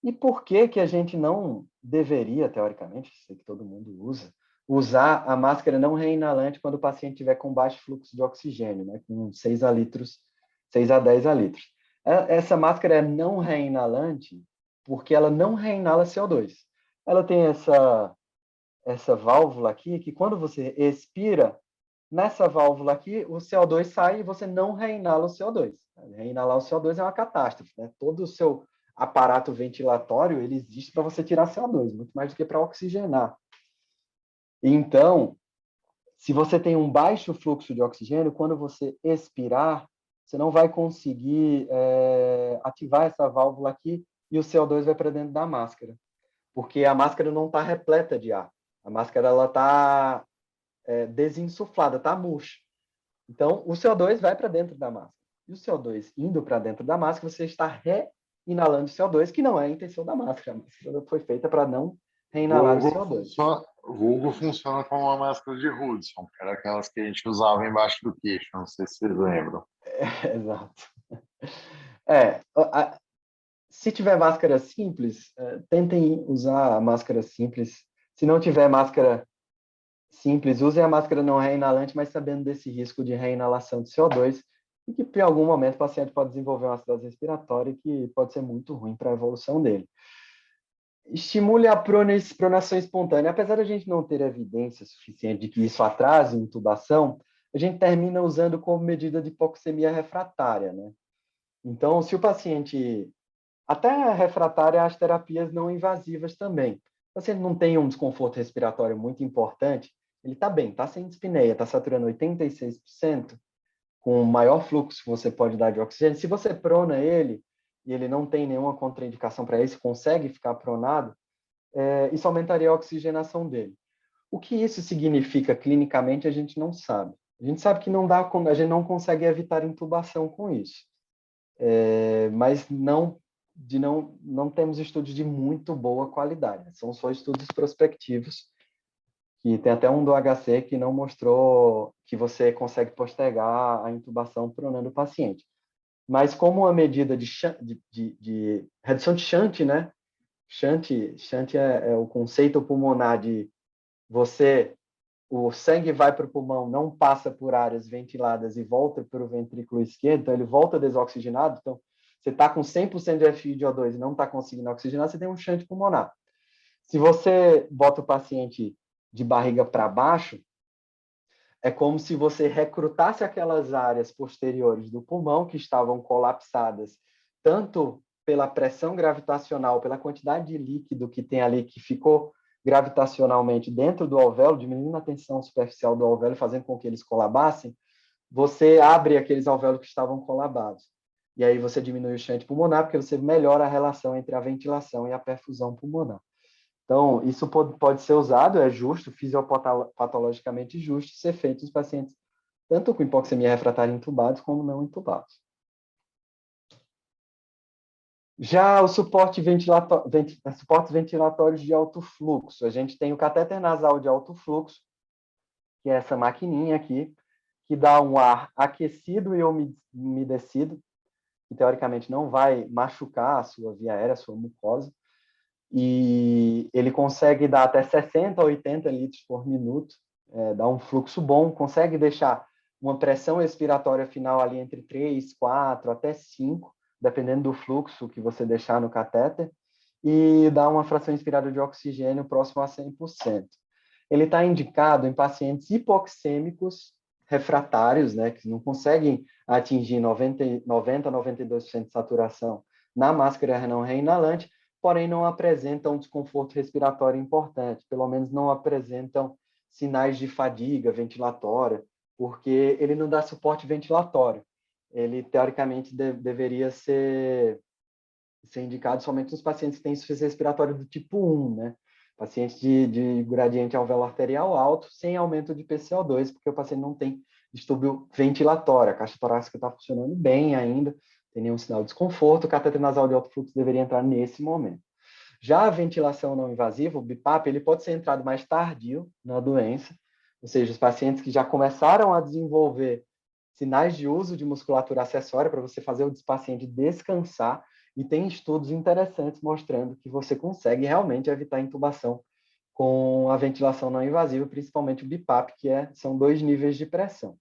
E por que a gente não deveria, teoricamente, sei que todo mundo usa, usar a máscara não reinalante quando o paciente estiver com baixo fluxo de oxigênio, né, com 6 a 10 a litros? Essa máscara é não reinalante porque ela não reinala CO2. ela tem essa válvula aqui, que quando você expira, nessa válvula aqui, o CO2 sai e você não reinala o CO2. Reinalar o CO2 é uma catástrofe, né? Todo o seu aparato ventilatório, ele existe para você tirar CO2, muito mais do que para oxigenar. Então, se você tem um baixo fluxo de oxigênio, quando você expirar, você não vai conseguir ativar essa válvula aqui e o CO2 vai para dentro da máscara, porque a máscara não está repleta de ar. A máscara está desinsuflada, está murcha. Então, o CO2 vai para dentro da máscara. E o CO2 indo para dentro da máscara, você está reinalando CO2, que não é a intenção da máscara. A máscara foi feita para não reinalar o CO2. Vulgo funciona como uma máscara de Hudson, que era aquelas que a gente usava embaixo do queixo, não sei se vocês lembram. Exato. Se tiver máscara simples, tentem usar a máscara simples. Se não tiver máscara simples, usem a máscara não reinalante, mas sabendo desse risco de reinalação de CO2 e que, em algum momento, o paciente pode desenvolver uma acidose respiratória que pode ser muito ruim para a evolução dele. Estimule a pronação espontânea. Apesar de a gente não ter evidência suficiente de que isso atrase a intubação, a gente termina usando como medida de hipoxemia refratária, né? Então, se o paciente, até refratária às terapias não invasivas também, se o paciente não tem um desconforto respiratório muito importante, ele está bem, está sem dispneia, está saturando 86%, com o maior fluxo que você pode dar de oxigênio. Se você prona ele, e ele não tem nenhuma contraindicação para isso, consegue ficar pronado, isso aumentaria a oxigenação dele. O que isso significa clinicamente, a gente não sabe. A gente sabe que a gente não consegue evitar intubação com isso. Mas não temos estudos de muito boa qualidade. São só estudos prospectivos, que tem até um do HC que não mostrou que você consegue postergar a intubação pronando o paciente. Mas como uma medida de redução de shunt, né? Shunt é o conceito pulmonar de o sangue vai para o pulmão, não passa por áreas ventiladas e volta para o ventrículo esquerdo, então ele volta desoxigenado. Então, você está com 100% de FI de O2 e não está conseguindo oxigenar, você tem um shunt pulmonar. Se você bota o paciente de barriga para baixo, é como se você recrutasse aquelas áreas posteriores do pulmão que estavam colapsadas, tanto pela pressão gravitacional, pela quantidade de líquido que tem ali, que ficou gravitacionalmente dentro do alvéolo, diminuindo a tensão superficial do alvéolo, fazendo com que eles colabassem, você abre aqueles alvéolos que estavam colabados. E aí você diminui o shunt pulmonar, porque você melhora a relação entre a ventilação e a perfusão pulmonar. Então, isso pode ser usado, é justo, fisiopatologicamente justo, ser feito nos pacientes, tanto com hipoxemia refratária intubados, como não intubados. Já os suportes ventilatórios de alto fluxo, a gente tem o catéter nasal de alto fluxo, que é essa maquininha aqui, que dá um ar aquecido e umedecido, que teoricamente não vai machucar a sua via aérea, a sua mucosa, e ele consegue dar até 60 a 80 litros por minuto, dá um fluxo bom, consegue deixar uma pressão expiratória final ali entre 3, 4, até 5, dependendo do fluxo que você deixar no catéter, e dá uma fração inspirada de oxigênio próximo a 100%. Ele está indicado em pacientes hipoxêmicos refratários, né, que não conseguem atingir 90 a 92% de saturação na máscara não reinalante, porém não apresentam desconforto respiratório importante, pelo menos não apresentam sinais de fadiga ventilatória, porque ele não dá suporte ventilatório. Ele, teoricamente, deveria ser indicado somente nos pacientes que têm insuficiência respiratória do tipo 1, né? Pacientes de gradiente alvéolo arterial alto, sem aumento de PCO2, porque o paciente não tem distúrbio ventilatório, a caixa torácica está funcionando bem ainda, tem nenhum sinal de desconforto, o catéter nasal de alto fluxo deveria entrar nesse momento. Já a ventilação não invasiva, o BiPAP, ele pode ser entrado mais tardio na doença, ou seja, os pacientes que já começaram a desenvolver sinais de uso de musculatura acessória para você fazer o paciente descansar, e tem estudos interessantes mostrando que você consegue realmente evitar a intubação com a ventilação não invasiva, principalmente o BiPAP, são 2 níveis de pressão.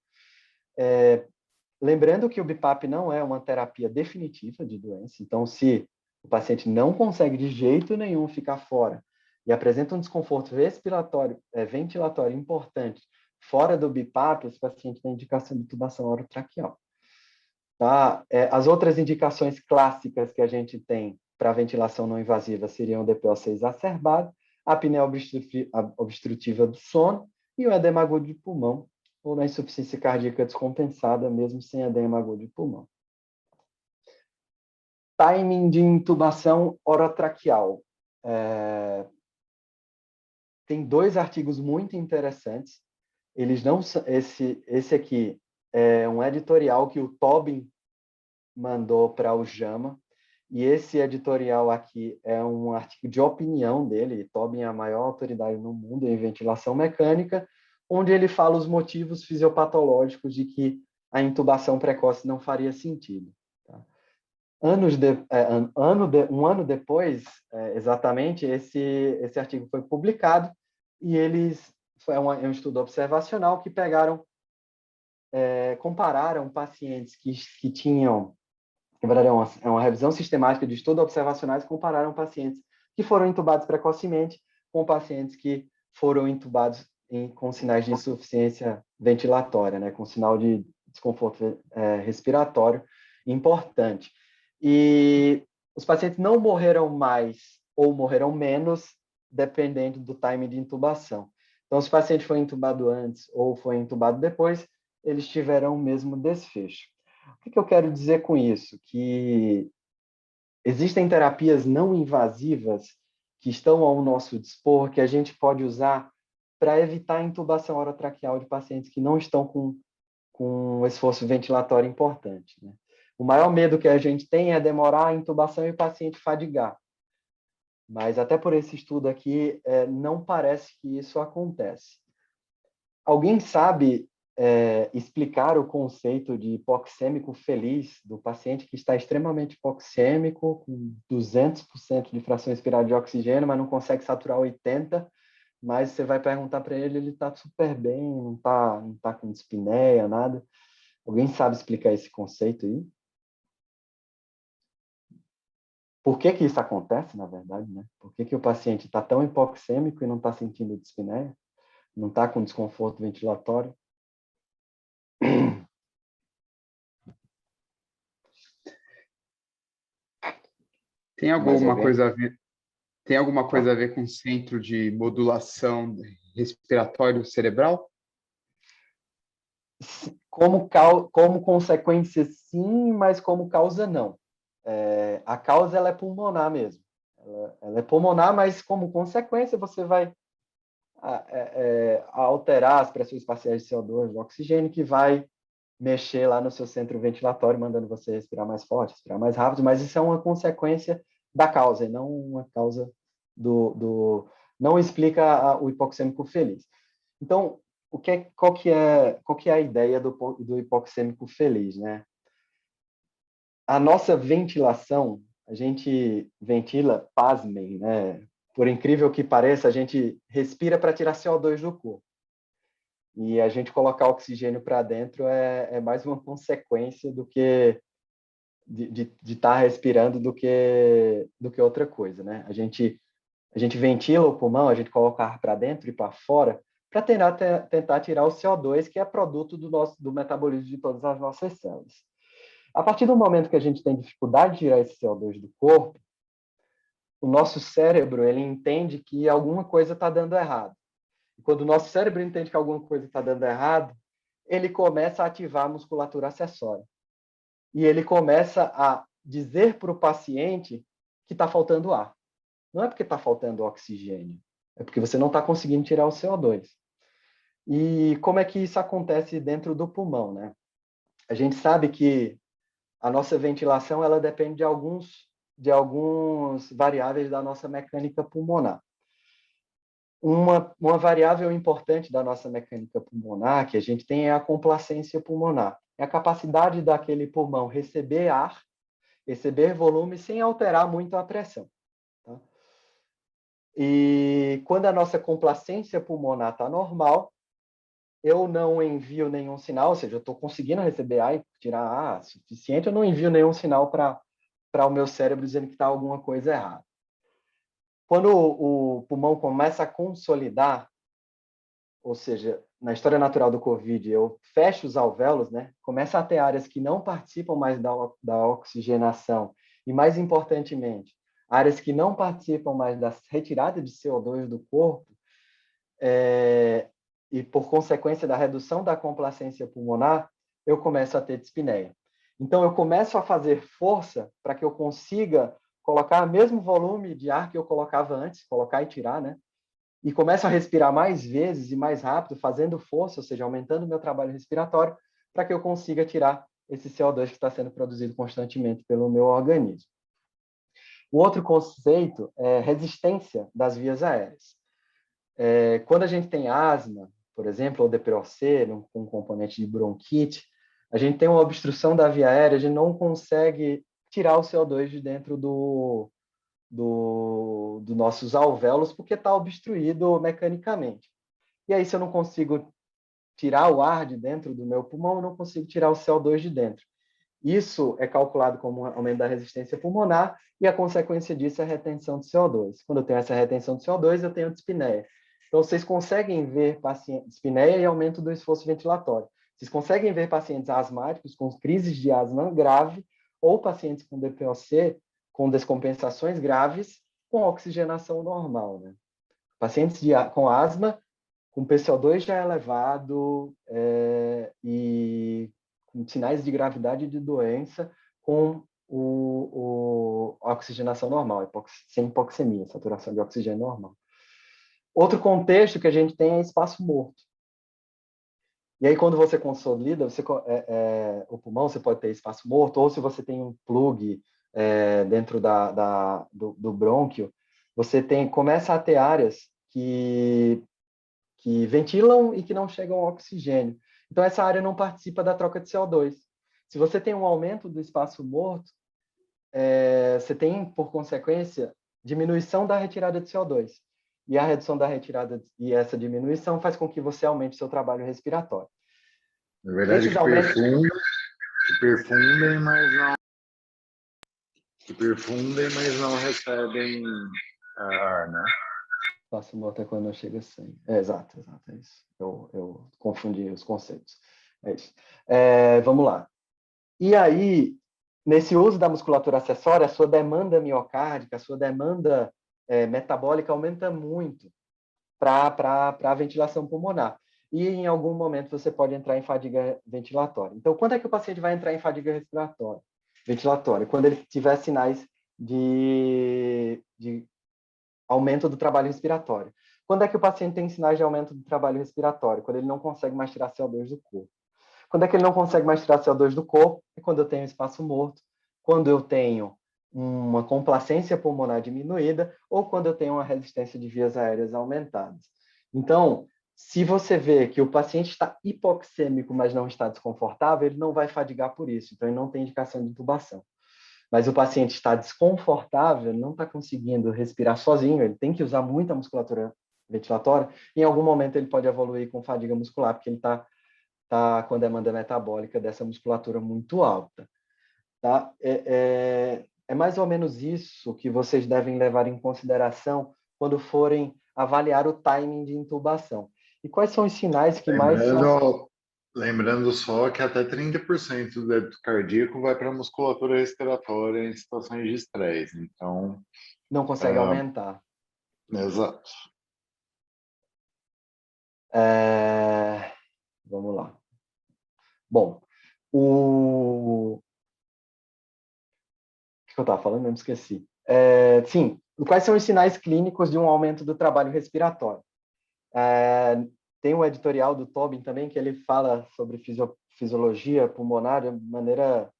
Lembrando que o BiPAP não é uma terapia definitiva de doença, então se o paciente não consegue de jeito nenhum ficar fora e apresenta um desconforto respiratório, ventilatório importante fora do BiPAP, esse paciente tem indicação de intubação orotraqueal. Tá? As outras indicações clássicas que a gente tem para ventilação não invasiva seriam o DPOC exacerbado, a apneia obstrutiva do sono e o edema agudo de pulmão, ou na insuficiência cardíaca descompensada, mesmo sem edema agudo de pulmão. Timing de intubação orotraqueal. Tem 2 artigos muito interessantes. Eles não esse aqui é um editorial que o Tobin mandou para o JAMA, e esse editorial aqui é um artigo de opinião dele. Tobin é a maior autoridade no mundo em ventilação mecânica, onde ele fala os motivos fisiopatológicos de que a intubação precoce não faria sentido. Tá? Um ano depois, exatamente, esse artigo foi publicado, e eles é um estudo observacional que compararam pacientes que tinham, na verdade é uma revisão sistemática de estudos observacionais, compararam pacientes que foram intubados precocemente com pacientes que foram intubados com sinais de insuficiência ventilatória, né, com sinal de desconforto respiratório importante. E os pacientes não morreram mais ou morreram menos, dependendo do time de intubação. Então, se o paciente foi intubado antes ou foi intubado depois, eles tiveram o mesmo desfecho. O que eu quero dizer com isso? Que existem terapias não invasivas que estão ao nosso dispor, que a gente pode usar para evitar a intubação orotraqueal de pacientes que não estão com esforço ventilatório importante, né? O maior medo que a gente tem é demorar a intubação e o paciente fadigar. Mas até por esse estudo aqui, não parece que isso acontece. Alguém sabe explicar o conceito de hipoxêmico feliz do paciente que está extremamente hipoxêmico, com 200% de fração expirada de oxigênio, mas não consegue saturar 80%, mas você vai perguntar para ele, ele está super bem, não tá com dispneia, nada. Alguém sabe explicar esse conceito aí? Por que isso acontece, na verdade, né? Por que o paciente está tão hipoxêmico e não está sentindo dispneia? Não está com desconforto ventilatório? Tem alguma coisa a ver com centro de modulação respiratório cerebral? Como consequência, sim, mas como causa, não. A causa ela é pulmonar mesmo. Ela é pulmonar, mas como consequência você vai alterar as pressões parciais de CO2, do oxigênio, que vai mexer lá no seu centro ventilatório, mandando você respirar mais forte, respirar mais rápido, mas isso é uma consequência da causa, e não uma causa não explica o hipoxêmico feliz. Então, qual que é a ideia do hipoxêmico feliz, né? A nossa ventilação, a gente ventila, pasmem, né? Por incrível que pareça, a gente respira para tirar CO2 do corpo. E a gente colocar oxigênio para dentro é mais uma consequência do que de estar respirando do que outra coisa, né? A gente ventila o pulmão, a gente coloca ar para dentro e para fora para tentar tirar o CO2, que é produto do metabolismo de todas as nossas células. A partir do momento que a gente tem dificuldade de tirar esse CO2 do corpo, o nosso cérebro ele entende que alguma coisa está dando errado. E quando o nosso cérebro entende que alguma coisa está dando errado, ele começa a ativar a musculatura acessória. E ele começa a dizer para o paciente que está faltando ar. Não é porque está faltando oxigênio, é porque você não está conseguindo tirar o CO2. E como é que isso acontece dentro do pulmão, né? A gente sabe que a nossa ventilação ela depende de alguns variáveis da nossa mecânica pulmonar. Uma variável importante da nossa mecânica pulmonar que a gente tem é a complacência pulmonar. É a capacidade daquele pulmão receber ar, receber volume sem alterar muito a pressão. Tá? E quando a nossa complacência pulmonar está normal, eu não envio nenhum sinal, ou seja, eu estou conseguindo receber ar e tirar ar suficiente, eu não envio nenhum sinal para o meu cérebro dizendo que está alguma coisa errada. Quando o pulmão começa a consolidar, ou seja, na história natural do COVID, eu fecho os alvéolos, né? Começa a ter áreas que não participam mais da oxigenação e, mais importantemente, áreas que não participam mais da retirada de CO2 do corpo, e por consequência da redução da complacência pulmonar, eu começo a ter dispneia. Então, eu começo a fazer força para que eu consiga colocar o mesmo volume de ar que eu colocava antes, colocar e tirar, né? E começo a respirar mais vezes e mais rápido, fazendo força, ou seja, aumentando o meu trabalho respiratório, para que eu consiga tirar esse CO2 que está sendo produzido constantemente pelo meu organismo. O outro conceito é resistência das vias aéreas. Quando a gente tem asma, por exemplo, ou DPOC, com um componente de bronquite, a gente tem uma obstrução da via aérea, a gente não consegue tirar o CO2 de dentro dos nossos alvéolos, porque está obstruído mecanicamente. E aí, se eu não consigo tirar o ar de dentro do meu pulmão, eu não consigo tirar o CO2 de dentro. Isso é calculado como um aumento da resistência pulmonar, e a consequência disso é a retenção de CO2. Quando eu tenho essa retenção de CO2, eu tenho dispneia. Então, vocês conseguem ver pacientes, dispneia e aumento do esforço ventilatório. Vocês conseguem ver pacientes asmáticos com crises de asma grave ou pacientes com DPOC com descompensações graves com oxigenação normal, né? Pacientes com asma, com PCO2 já elevado e com sinais de gravidade de doença com a oxigenação normal, sem hipoxemia, saturação de oxigênio normal. Outro contexto que a gente tem é espaço morto. E aí, quando você consolida, o pulmão, você pode ter espaço morto, ou se você tem um plug dentro do brônquio, você começa a ter áreas que ventilam e que não chegam ao oxigênio. Então, essa área não participa da troca de CO2. Se você tem um aumento do espaço morto, você tem, por consequência, diminuição da retirada de CO2. E a redução da retirada e essa diminuição faz com que você aumente o seu trabalho respiratório. Na verdade, que perfundem, mas não recebem ar, né? Espaço morto é quando não chega a 100. Exato, é isso. Eu confundi os conceitos. É isso. Vamos lá. E aí, nesse uso da musculatura acessória, a sua demanda miocárdica, a sua demanda metabólica aumenta muito para a ventilação pulmonar. E, em algum momento, você pode entrar em fadiga ventilatória. Então, quando é que o paciente vai entrar em fadiga ventilatória? Quando ele tiver sinais de aumento do trabalho respiratório. Quando é que o paciente tem sinais de aumento do trabalho respiratório? Quando ele não consegue mais tirar CO2 do corpo. Quando é que ele não consegue mais tirar CO2 do corpo? É quando eu tenho espaço morto, quando eu tenho uma complacência pulmonar diminuída ou quando eu tenho uma resistência de vias aéreas aumentadas. Então, se você vê que o paciente está hipoxêmico, mas não está desconfortável, ele não vai fadigar por isso, então ele não tem indicação de intubação. Mas o paciente está desconfortável, não está conseguindo respirar sozinho, ele tem que usar muita musculatura ventilatória, em algum momento ele pode evoluir com fadiga muscular, porque ele está com a demanda metabólica dessa musculatura muito alta. Tá? É mais ou menos isso que vocês devem levar em consideração quando forem avaliar o timing de intubação. E quais são os sinais que mais são... Lembrando só que até 30% do débito cardíaco vai para a musculatura respiratória em situações de estresse. Então... Não consegue aumentar. Exato. Vamos lá. Bom, o que eu estava falando? Eu me esqueci. Sim, quais são os sinais clínicos de um aumento do trabalho respiratório? Tem um editorial do Tobin também que ele fala sobre fisiologia pulmonar de maneira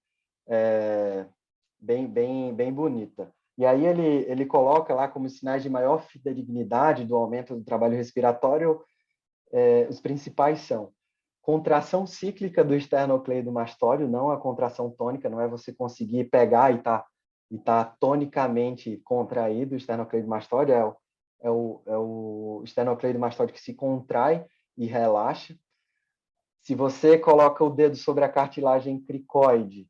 bem bonita. E aí ele coloca lá como sinais de maior fidedignidade do aumento do trabalho respiratório, os principais são contração cíclica do esternocleidomastóide, não a contração tônica, não é você conseguir pegar e tá tonicamente contraído. O esternocleidomastóide é o esternocleidomastóide que se contrai e relaxa. Se você coloca o dedo sobre a cartilagem cricoide,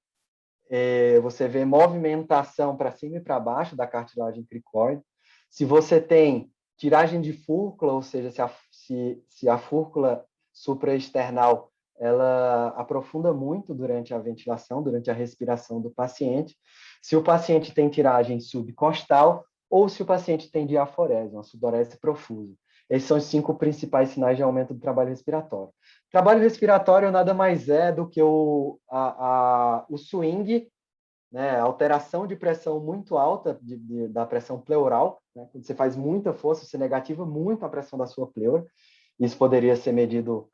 você vê movimentação para cima e para baixo da cartilagem cricoide. Se você tem tiragem de fúrcula, ou seja, se a fúrcula supraesternal ela aprofunda muito durante a ventilação, durante a respiração do paciente, se o paciente tem tiragem subcostal ou se o paciente tem diaforese, uma sudorese profusa. Esses são os 5 principais sinais de aumento do trabalho respiratório. O trabalho respiratório nada mais é do que o swing, né, a alteração de pressão muito alta da pressão pleural, né, quando você faz muita força, você negativa muito a pressão da sua pleura. Isso poderia ser medido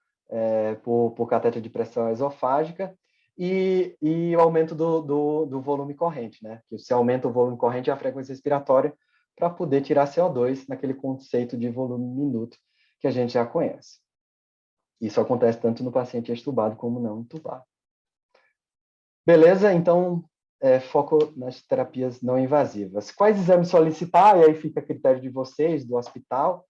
por catéter de pressão esofágica, e o aumento do volume corrente, né? Que você aumenta o volume corrente e a frequência respiratória para poder tirar CO2 naquele conceito de volume minuto que a gente já conhece. Isso acontece tanto no paciente extubado como não entubado. Beleza? Então, foco nas terapias não invasivas. Quais exames solicitar? E aí fica a critério de vocês, do hospital.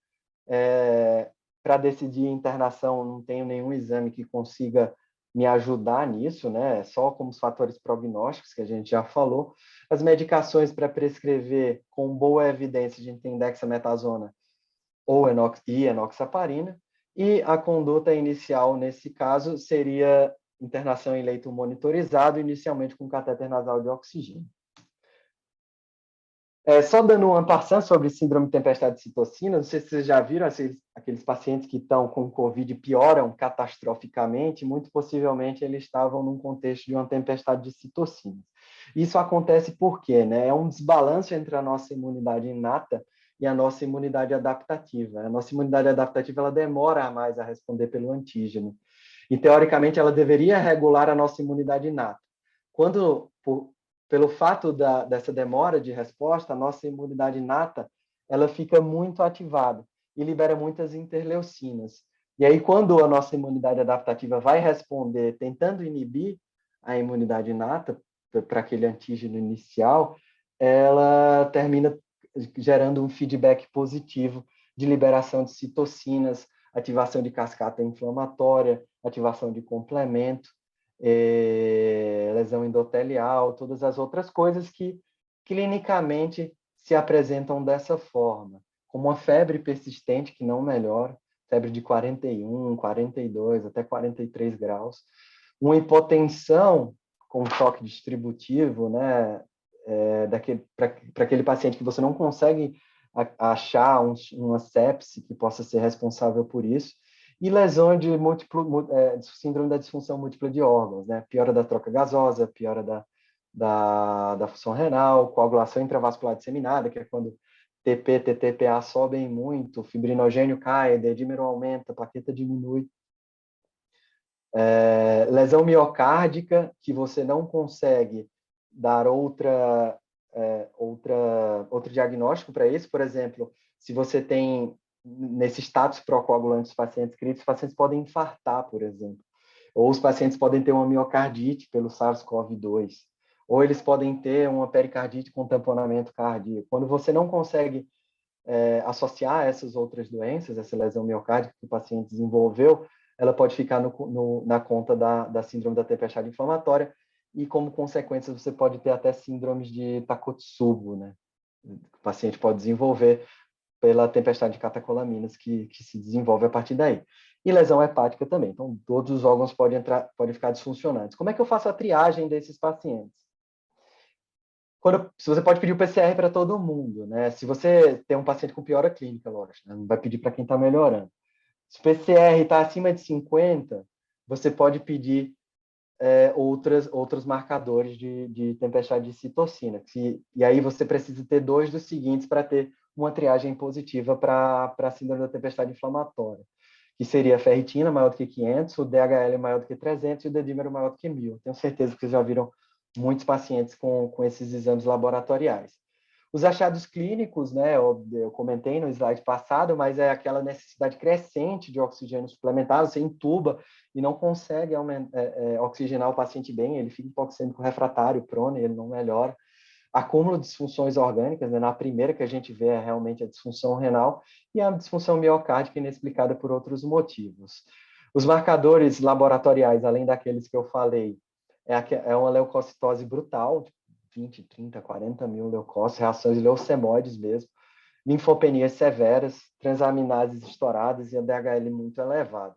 Para decidir internação, não tenho nenhum exame que consiga me ajudar nisso, né? Só como os fatores prognósticos, que a gente já falou. As medicações para prescrever com boa evidência, a gente tem dexametasona ou enoxaparina. E a conduta inicial, nesse caso, seria internação em leito monitorizado, inicialmente com catéter nasal de oxigênio. Só dando uma passada sobre síndrome de tempestade de citocina, não sei se vocês já viram, aqueles pacientes que estão com Covid pioram catastroficamente, muito possivelmente eles estavam num contexto de uma tempestade de citocinas. Isso acontece porque, né, é um desbalanço entre a nossa imunidade inata e a nossa imunidade adaptativa. A nossa imunidade adaptativa ela demora mais a responder pelo antígeno. E, teoricamente, ela deveria regular a nossa imunidade inata. Pelo fato dessa demora de resposta, a nossa imunidade inata ela fica muito ativada e libera muitas interleucinas. E aí, quando a nossa imunidade adaptativa vai responder tentando inibir a imunidade inata para aquele antígeno inicial, ela termina gerando um feedback positivo de liberação de citocinas, ativação de cascata inflamatória, ativação de complemento, lesão endotelial, todas as outras coisas que clinicamente se apresentam dessa forma, como uma febre persistente que não melhora, febre de 41, 42, até 43 graus, uma hipotensão com choque distributivo, né, para aquele paciente que você não consegue achar uma sepse que possa ser responsável por isso, e lesão de síndrome da disfunção múltipla de órgãos, né? Piora da troca gasosa, piora da função renal, coagulação intravascular disseminada, que é quando TP, TTPA sobem muito, o fibrinogênio cai, dedímero aumenta, a plaqueta diminui. Lesão miocárdica, que você não consegue dar outro diagnóstico para isso. Por exemplo, se você tem nesse status procoagulante dos pacientes críticos, os pacientes podem infartar, por exemplo. Ou os pacientes podem ter uma miocardite pelo SARS-CoV-2. Ou eles podem ter uma pericardite com tamponamento cardíaco. Quando você não consegue associar essas outras doenças, essa lesão miocárdica que o paciente desenvolveu, ela pode ficar na conta da síndrome da tempestade inflamatória, e como consequência você pode ter até síndromes de Takotsubo, né? O paciente pode desenvolver pela tempestade de catecolaminas que se desenvolve a partir daí. E lesão hepática também. Então, todos os órgãos podem ficar disfuncionantes. Como é que eu faço a triagem desses pacientes? Se você pode pedir o PCR para todo mundo, né? Se você tem um paciente com piora clínica, lógico, né? Não vai pedir para quem está melhorando. Se o PCR está acima de 50, você pode pedir outros marcadores de tempestade de citocina. E aí você precisa ter 2 dos seguintes para ter uma triagem positiva para a síndrome da tempestade inflamatória, que seria a ferritina maior do que 500, o DHL maior do que 300 e o dedímero maior do que 1000. Tenho certeza que vocês já viram muitos pacientes com esses exames laboratoriais. Os achados clínicos, né, eu comentei no slide passado, mas é aquela necessidade crescente de oxigênio suplementar, você intuba e não consegue oxigenar o paciente bem, ele fica hipoxêmico refratário, prone, ele não melhora. Acúmulo de disfunções orgânicas, né, na primeira que a gente vê é realmente a disfunção renal e a disfunção miocárdica inexplicada por outros motivos. Os marcadores laboratoriais, além daqueles que eu falei, é uma leucocitose brutal, 20, 30, 40 mil leucócitos, reações leucemóides mesmo, linfopenias severas, transaminases estouradas e DHL muito elevado.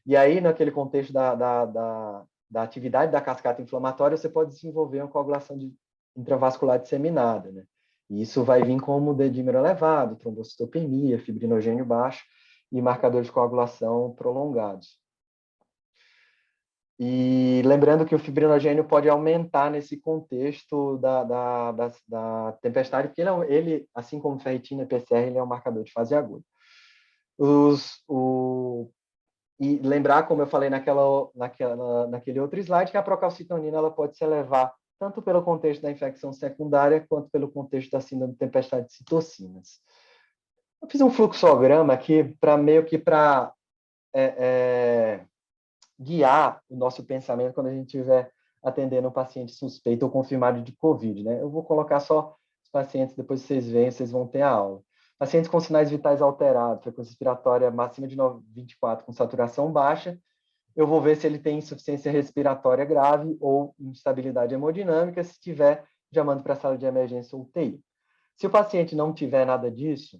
E aí, naquele contexto da atividade da cascata inflamatória, você pode desenvolver uma coagulação intravascular disseminada, né? E isso vai vir como dedímero elevado, trombocitopenia, fibrinogênio baixo e marcadores de coagulação prolongados. E lembrando que o fibrinogênio pode aumentar nesse contexto da tempestade, porque ele, assim como ferritina e PCR, ele é um marcador de fase aguda. E lembrar, como eu falei naquele outro slide, que a procalcitonina ela pode se elevar tanto pelo contexto da infecção secundária, quanto pelo contexto da síndrome de tempestade de citocinas. Eu fiz um fluxograma aqui para guiar o nosso pensamento quando a gente estiver atendendo um paciente suspeito ou confirmado de COVID, né? Eu vou colocar só os pacientes, depois vocês veem, vocês vão ter a aula. Pacientes com sinais vitais alterados, frequência respiratória máxima de 24 com saturação baixa, eu vou ver se ele tem insuficiência respiratória grave ou instabilidade hemodinâmica. Se tiver, já mando para a sala de emergência ou UTI. Se o paciente não tiver nada disso,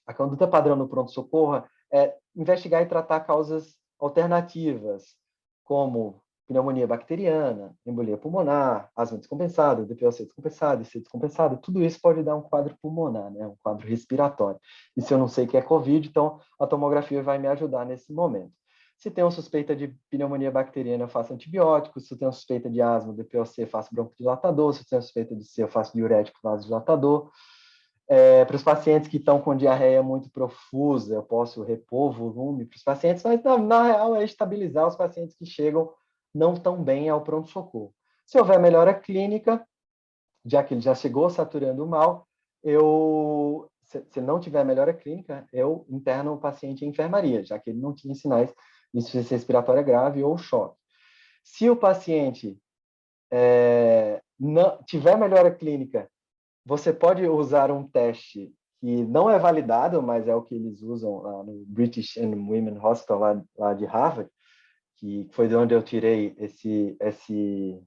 a conduta padrão no pronto-socorro é investigar e tratar causas alternativas, como pneumonia bacteriana, embolia pulmonar, asma descompensada, DPOC descompensada, IC descompensada. Tudo isso pode dar um quadro pulmonar, né? Um quadro respiratório. E se eu não sei que é COVID, então a tomografia vai me ajudar nesse momento. Se tem uma suspeita de pneumonia bacteriana, eu faço antibióticos. Se eu tenho uma suspeita de asma, DPOC, eu faço broncodilatador. Se eu tenho uma suspeita de C, eu faço diurético vasodilatador. Para os pacientes que estão com diarreia muito profusa, eu posso repor volume para os pacientes, mas na real é estabilizar os pacientes que chegam não tão bem ao pronto-socorro. Se houver melhora clínica, já que ele já chegou saturando mal, se não tiver melhora clínica, eu interno o paciente em enfermaria, já que ele não tinha sinais de insuficiência respiratória grave ou choque. Se o paciente não tiver melhora clínica, você pode usar um teste que não é validado, mas é o que eles usam lá no British and Women Hospital, lá de Harvard, que foi de onde eu tirei esse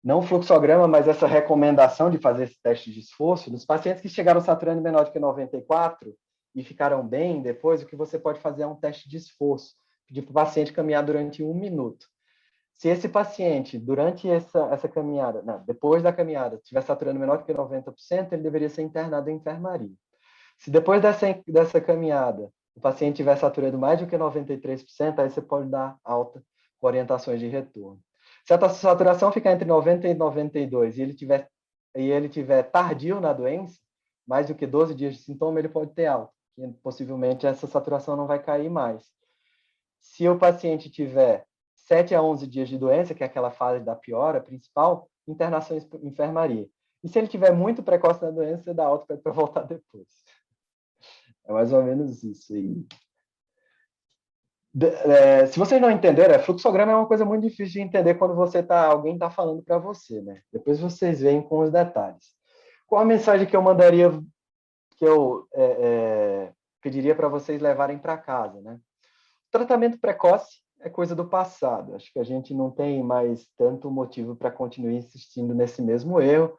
não fluxograma, mas essa recomendação de fazer esse teste de esforço. Nos pacientes que chegaram saturando menor do que 94 e ficaram bem depois, o que você pode fazer é um teste de esforço. Pedir para o paciente caminhar durante 1 minuto. Se esse paciente, durante essa caminhada, depois da caminhada, estiver saturando menor do que 90%, ele deveria ser internado em enfermaria. Se depois dessa caminhada, o paciente estiver saturando mais do que 93%, aí você pode dar alta com orientações de retorno. Se a saturação ficar entre 90 e 92 e ele tiver tardio na doença, mais do que 12 dias de sintoma, ele pode ter alta. E possivelmente essa saturação não vai cair mais. Se o paciente tiver 7 a 11 dias de doença, que é aquela fase da piora principal, internação em enfermaria. E se ele tiver muito precoce na doença, você dá alta para voltar depois. É mais ou menos isso aí. Se vocês não entenderam, fluxograma é uma coisa muito difícil de entender quando alguém está falando para você, né? Depois vocês veem com os detalhes. Qual a mensagem que eu mandaria, que eu pediria para vocês levarem para casa, né? Tratamento precoce é coisa do passado. Acho que a gente não tem mais tanto motivo para continuar insistindo nesse mesmo erro.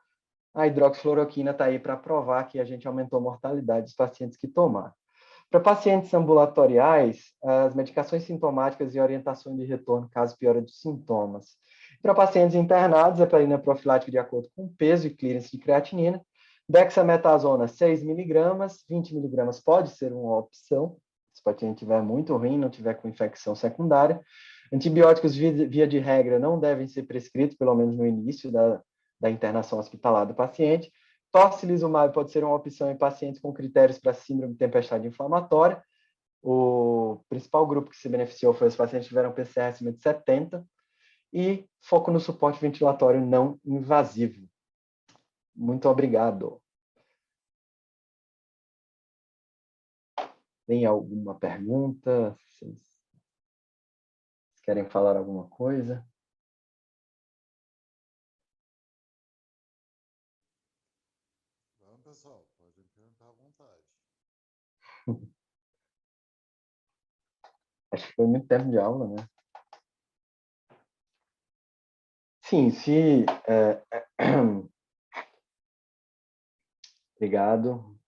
A hidroxicloroquina está aí para provar que a gente aumentou a mortalidade dos pacientes que tomaram. Para pacientes ambulatoriais, as medicações sintomáticas e orientação de retorno caso piora dos sintomas. Para pacientes internados, heparina profilática de acordo com peso e clearance de creatinina. Dexametasona 6 mg, 20 mg pode ser uma opção, se o paciente estiver muito ruim, não tiver com infecção secundária. Antibióticos, via de regra, não devem ser prescritos, pelo menos no início da internação hospitalar do paciente. Tocilizumab pode ser uma opção em pacientes com critérios para síndrome de tempestade inflamatória. O principal grupo que se beneficiou foi os pacientes que tiveram PCR acima de 70. E foco no suporte ventilatório não invasivo. Muito obrigado. Tem alguma pergunta? Vocês querem falar alguma coisa? Vamos, pessoal, pode perguntar à vontade. Acho que foi muito tempo de aula, né? Sim, Obrigado.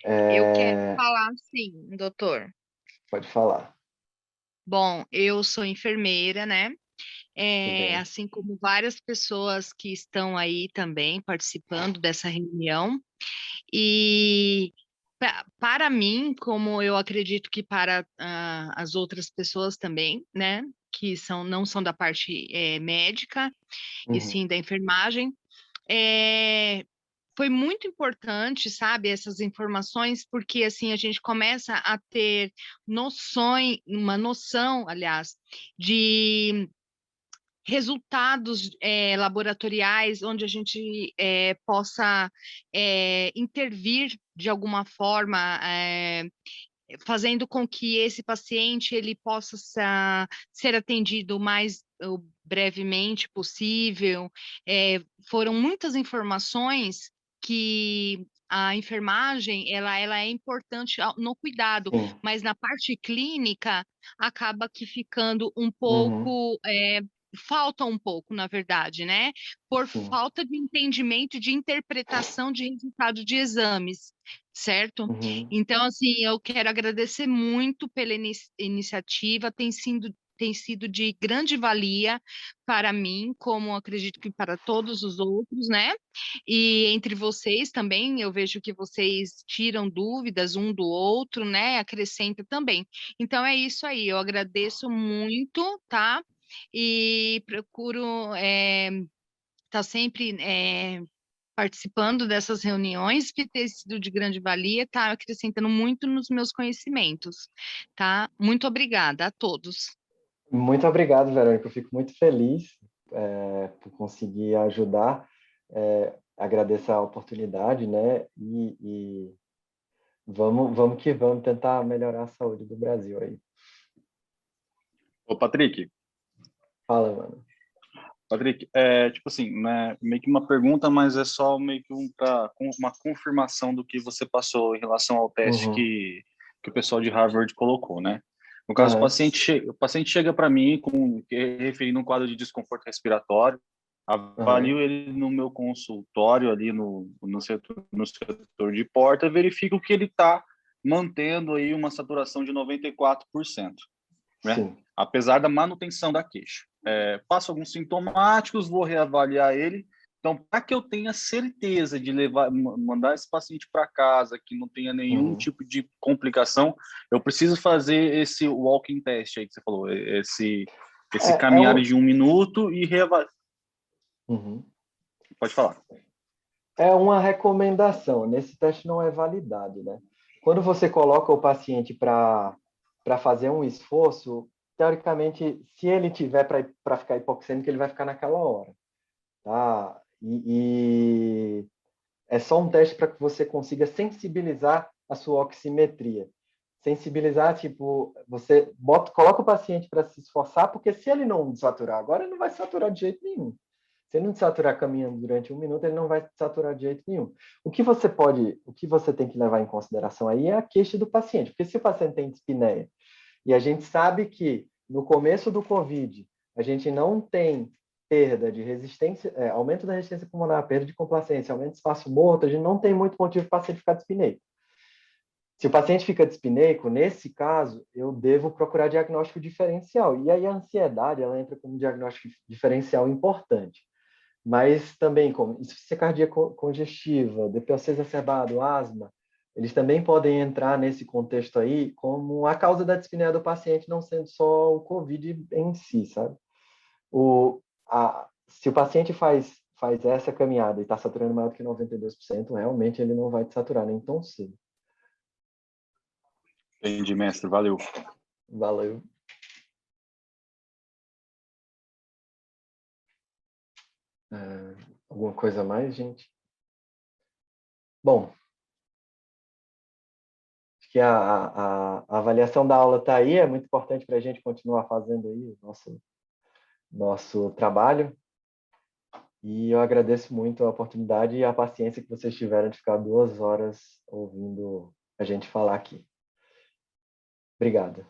Eu quero falar sim, doutor. Pode falar. Bom, eu sou enfermeira, né? Bem. Assim como várias pessoas que estão aí também participando dessa reunião. E para mim, como eu acredito que para as outras pessoas também, né? Que não são da parte médica, e sim da enfermagem, foi muito importante, sabe, essas informações, porque assim a gente começa a ter uma noção, aliás, de resultados laboratoriais onde a gente possa intervir de alguma forma, fazendo com que esse paciente ele possa ser atendido o mais brevemente possível. Foram muitas informações que a enfermagem ela é importante no cuidado, Sim. mas na parte clínica acaba que ficando um Uhum. pouco falta um pouco, na verdade, né? Por Sim. falta de entendimento, de interpretação de resultado de exames, certo? Uhum. Então, assim, eu quero agradecer muito pela iniciativa, tem sido de grande valia para mim, como acredito que para todos os outros, né? E entre vocês também, eu vejo que vocês tiram dúvidas um do outro, né? Acrescenta também. Então, é isso aí, eu agradeço muito, tá? E procuro estar sempre participando dessas reuniões, que tem sido de grande valia, está acrescentando muito nos meus conhecimentos, tá? Muito obrigada a todos. Muito obrigado, Verônica. Eu fico muito feliz por conseguir ajudar. Agradeço a oportunidade, né? E vamos que vamos tentar melhorar a saúde do Brasil aí. Ô, Patrick. Fala, mano. Patrick, tipo assim, né, meio que uma pergunta, mas é só meio que uma confirmação do que você passou em relação ao teste que o pessoal de Harvard colocou, né? No caso, o paciente chega para mim referindo um quadro de desconforto respiratório, avalio ele no meu consultório ali no setor de porta, verifico que ele está mantendo aí uma saturação de 94%, né? Sim. Apesar da manutenção da queixa. Passo alguns sintomáticos, vou reavaliar ele. Então, para que eu tenha certeza de mandar esse paciente para casa, que não tenha nenhum tipo de complicação, eu preciso fazer esse walking test aí que você falou, esse caminhar de 1 minuto e reavaliar. Pode falar. É uma recomendação. Nesse teste não é validado, né? Quando você coloca o paciente para fazer um esforço, teoricamente, se ele tiver para ficar hipoxêmico, ele vai ficar naquela hora, tá? E é só um teste para que você consiga sensibilizar a sua oximetria. Sensibilizar, tipo, você coloca o paciente para se esforçar, porque se ele não saturar agora, ele não vai saturar de jeito nenhum. Se ele não saturar caminhando durante 1 minuto, ele não vai saturar de jeito nenhum. O que você tem que levar em consideração aí é a queixa do paciente, porque se o paciente tem dispneia, e a gente sabe que no começo do COVID, a gente não tem perda de resistência, aumento da resistência pulmonar, perda de complacência, aumento de espaço morto, a gente não tem muito motivo para o paciente ficar dispneico. Se o paciente fica dispneico, nesse caso, eu devo procurar diagnóstico diferencial. E aí a ansiedade, ela entra como diagnóstico diferencial importante. Mas também como insuficiência cardíaca congestiva, DPOC exacerbado, asma, eles também podem entrar nesse contexto aí como a causa da dispneia do paciente não sendo só o COVID em si, sabe? Se o paciente faz essa caminhada e está saturando maior do que 92%, realmente ele não vai desaturar nem tão cedo. Entendi, mestre. Valeu. Valeu. Alguma coisa a mais, gente? Bom, acho que a avaliação da aula está aí, é muito importante para a gente continuar fazendo aí o nosso trabalho. E eu agradeço muito a oportunidade e a paciência que vocês tiveram de ficar 2 horas ouvindo a gente falar aqui. Obrigado.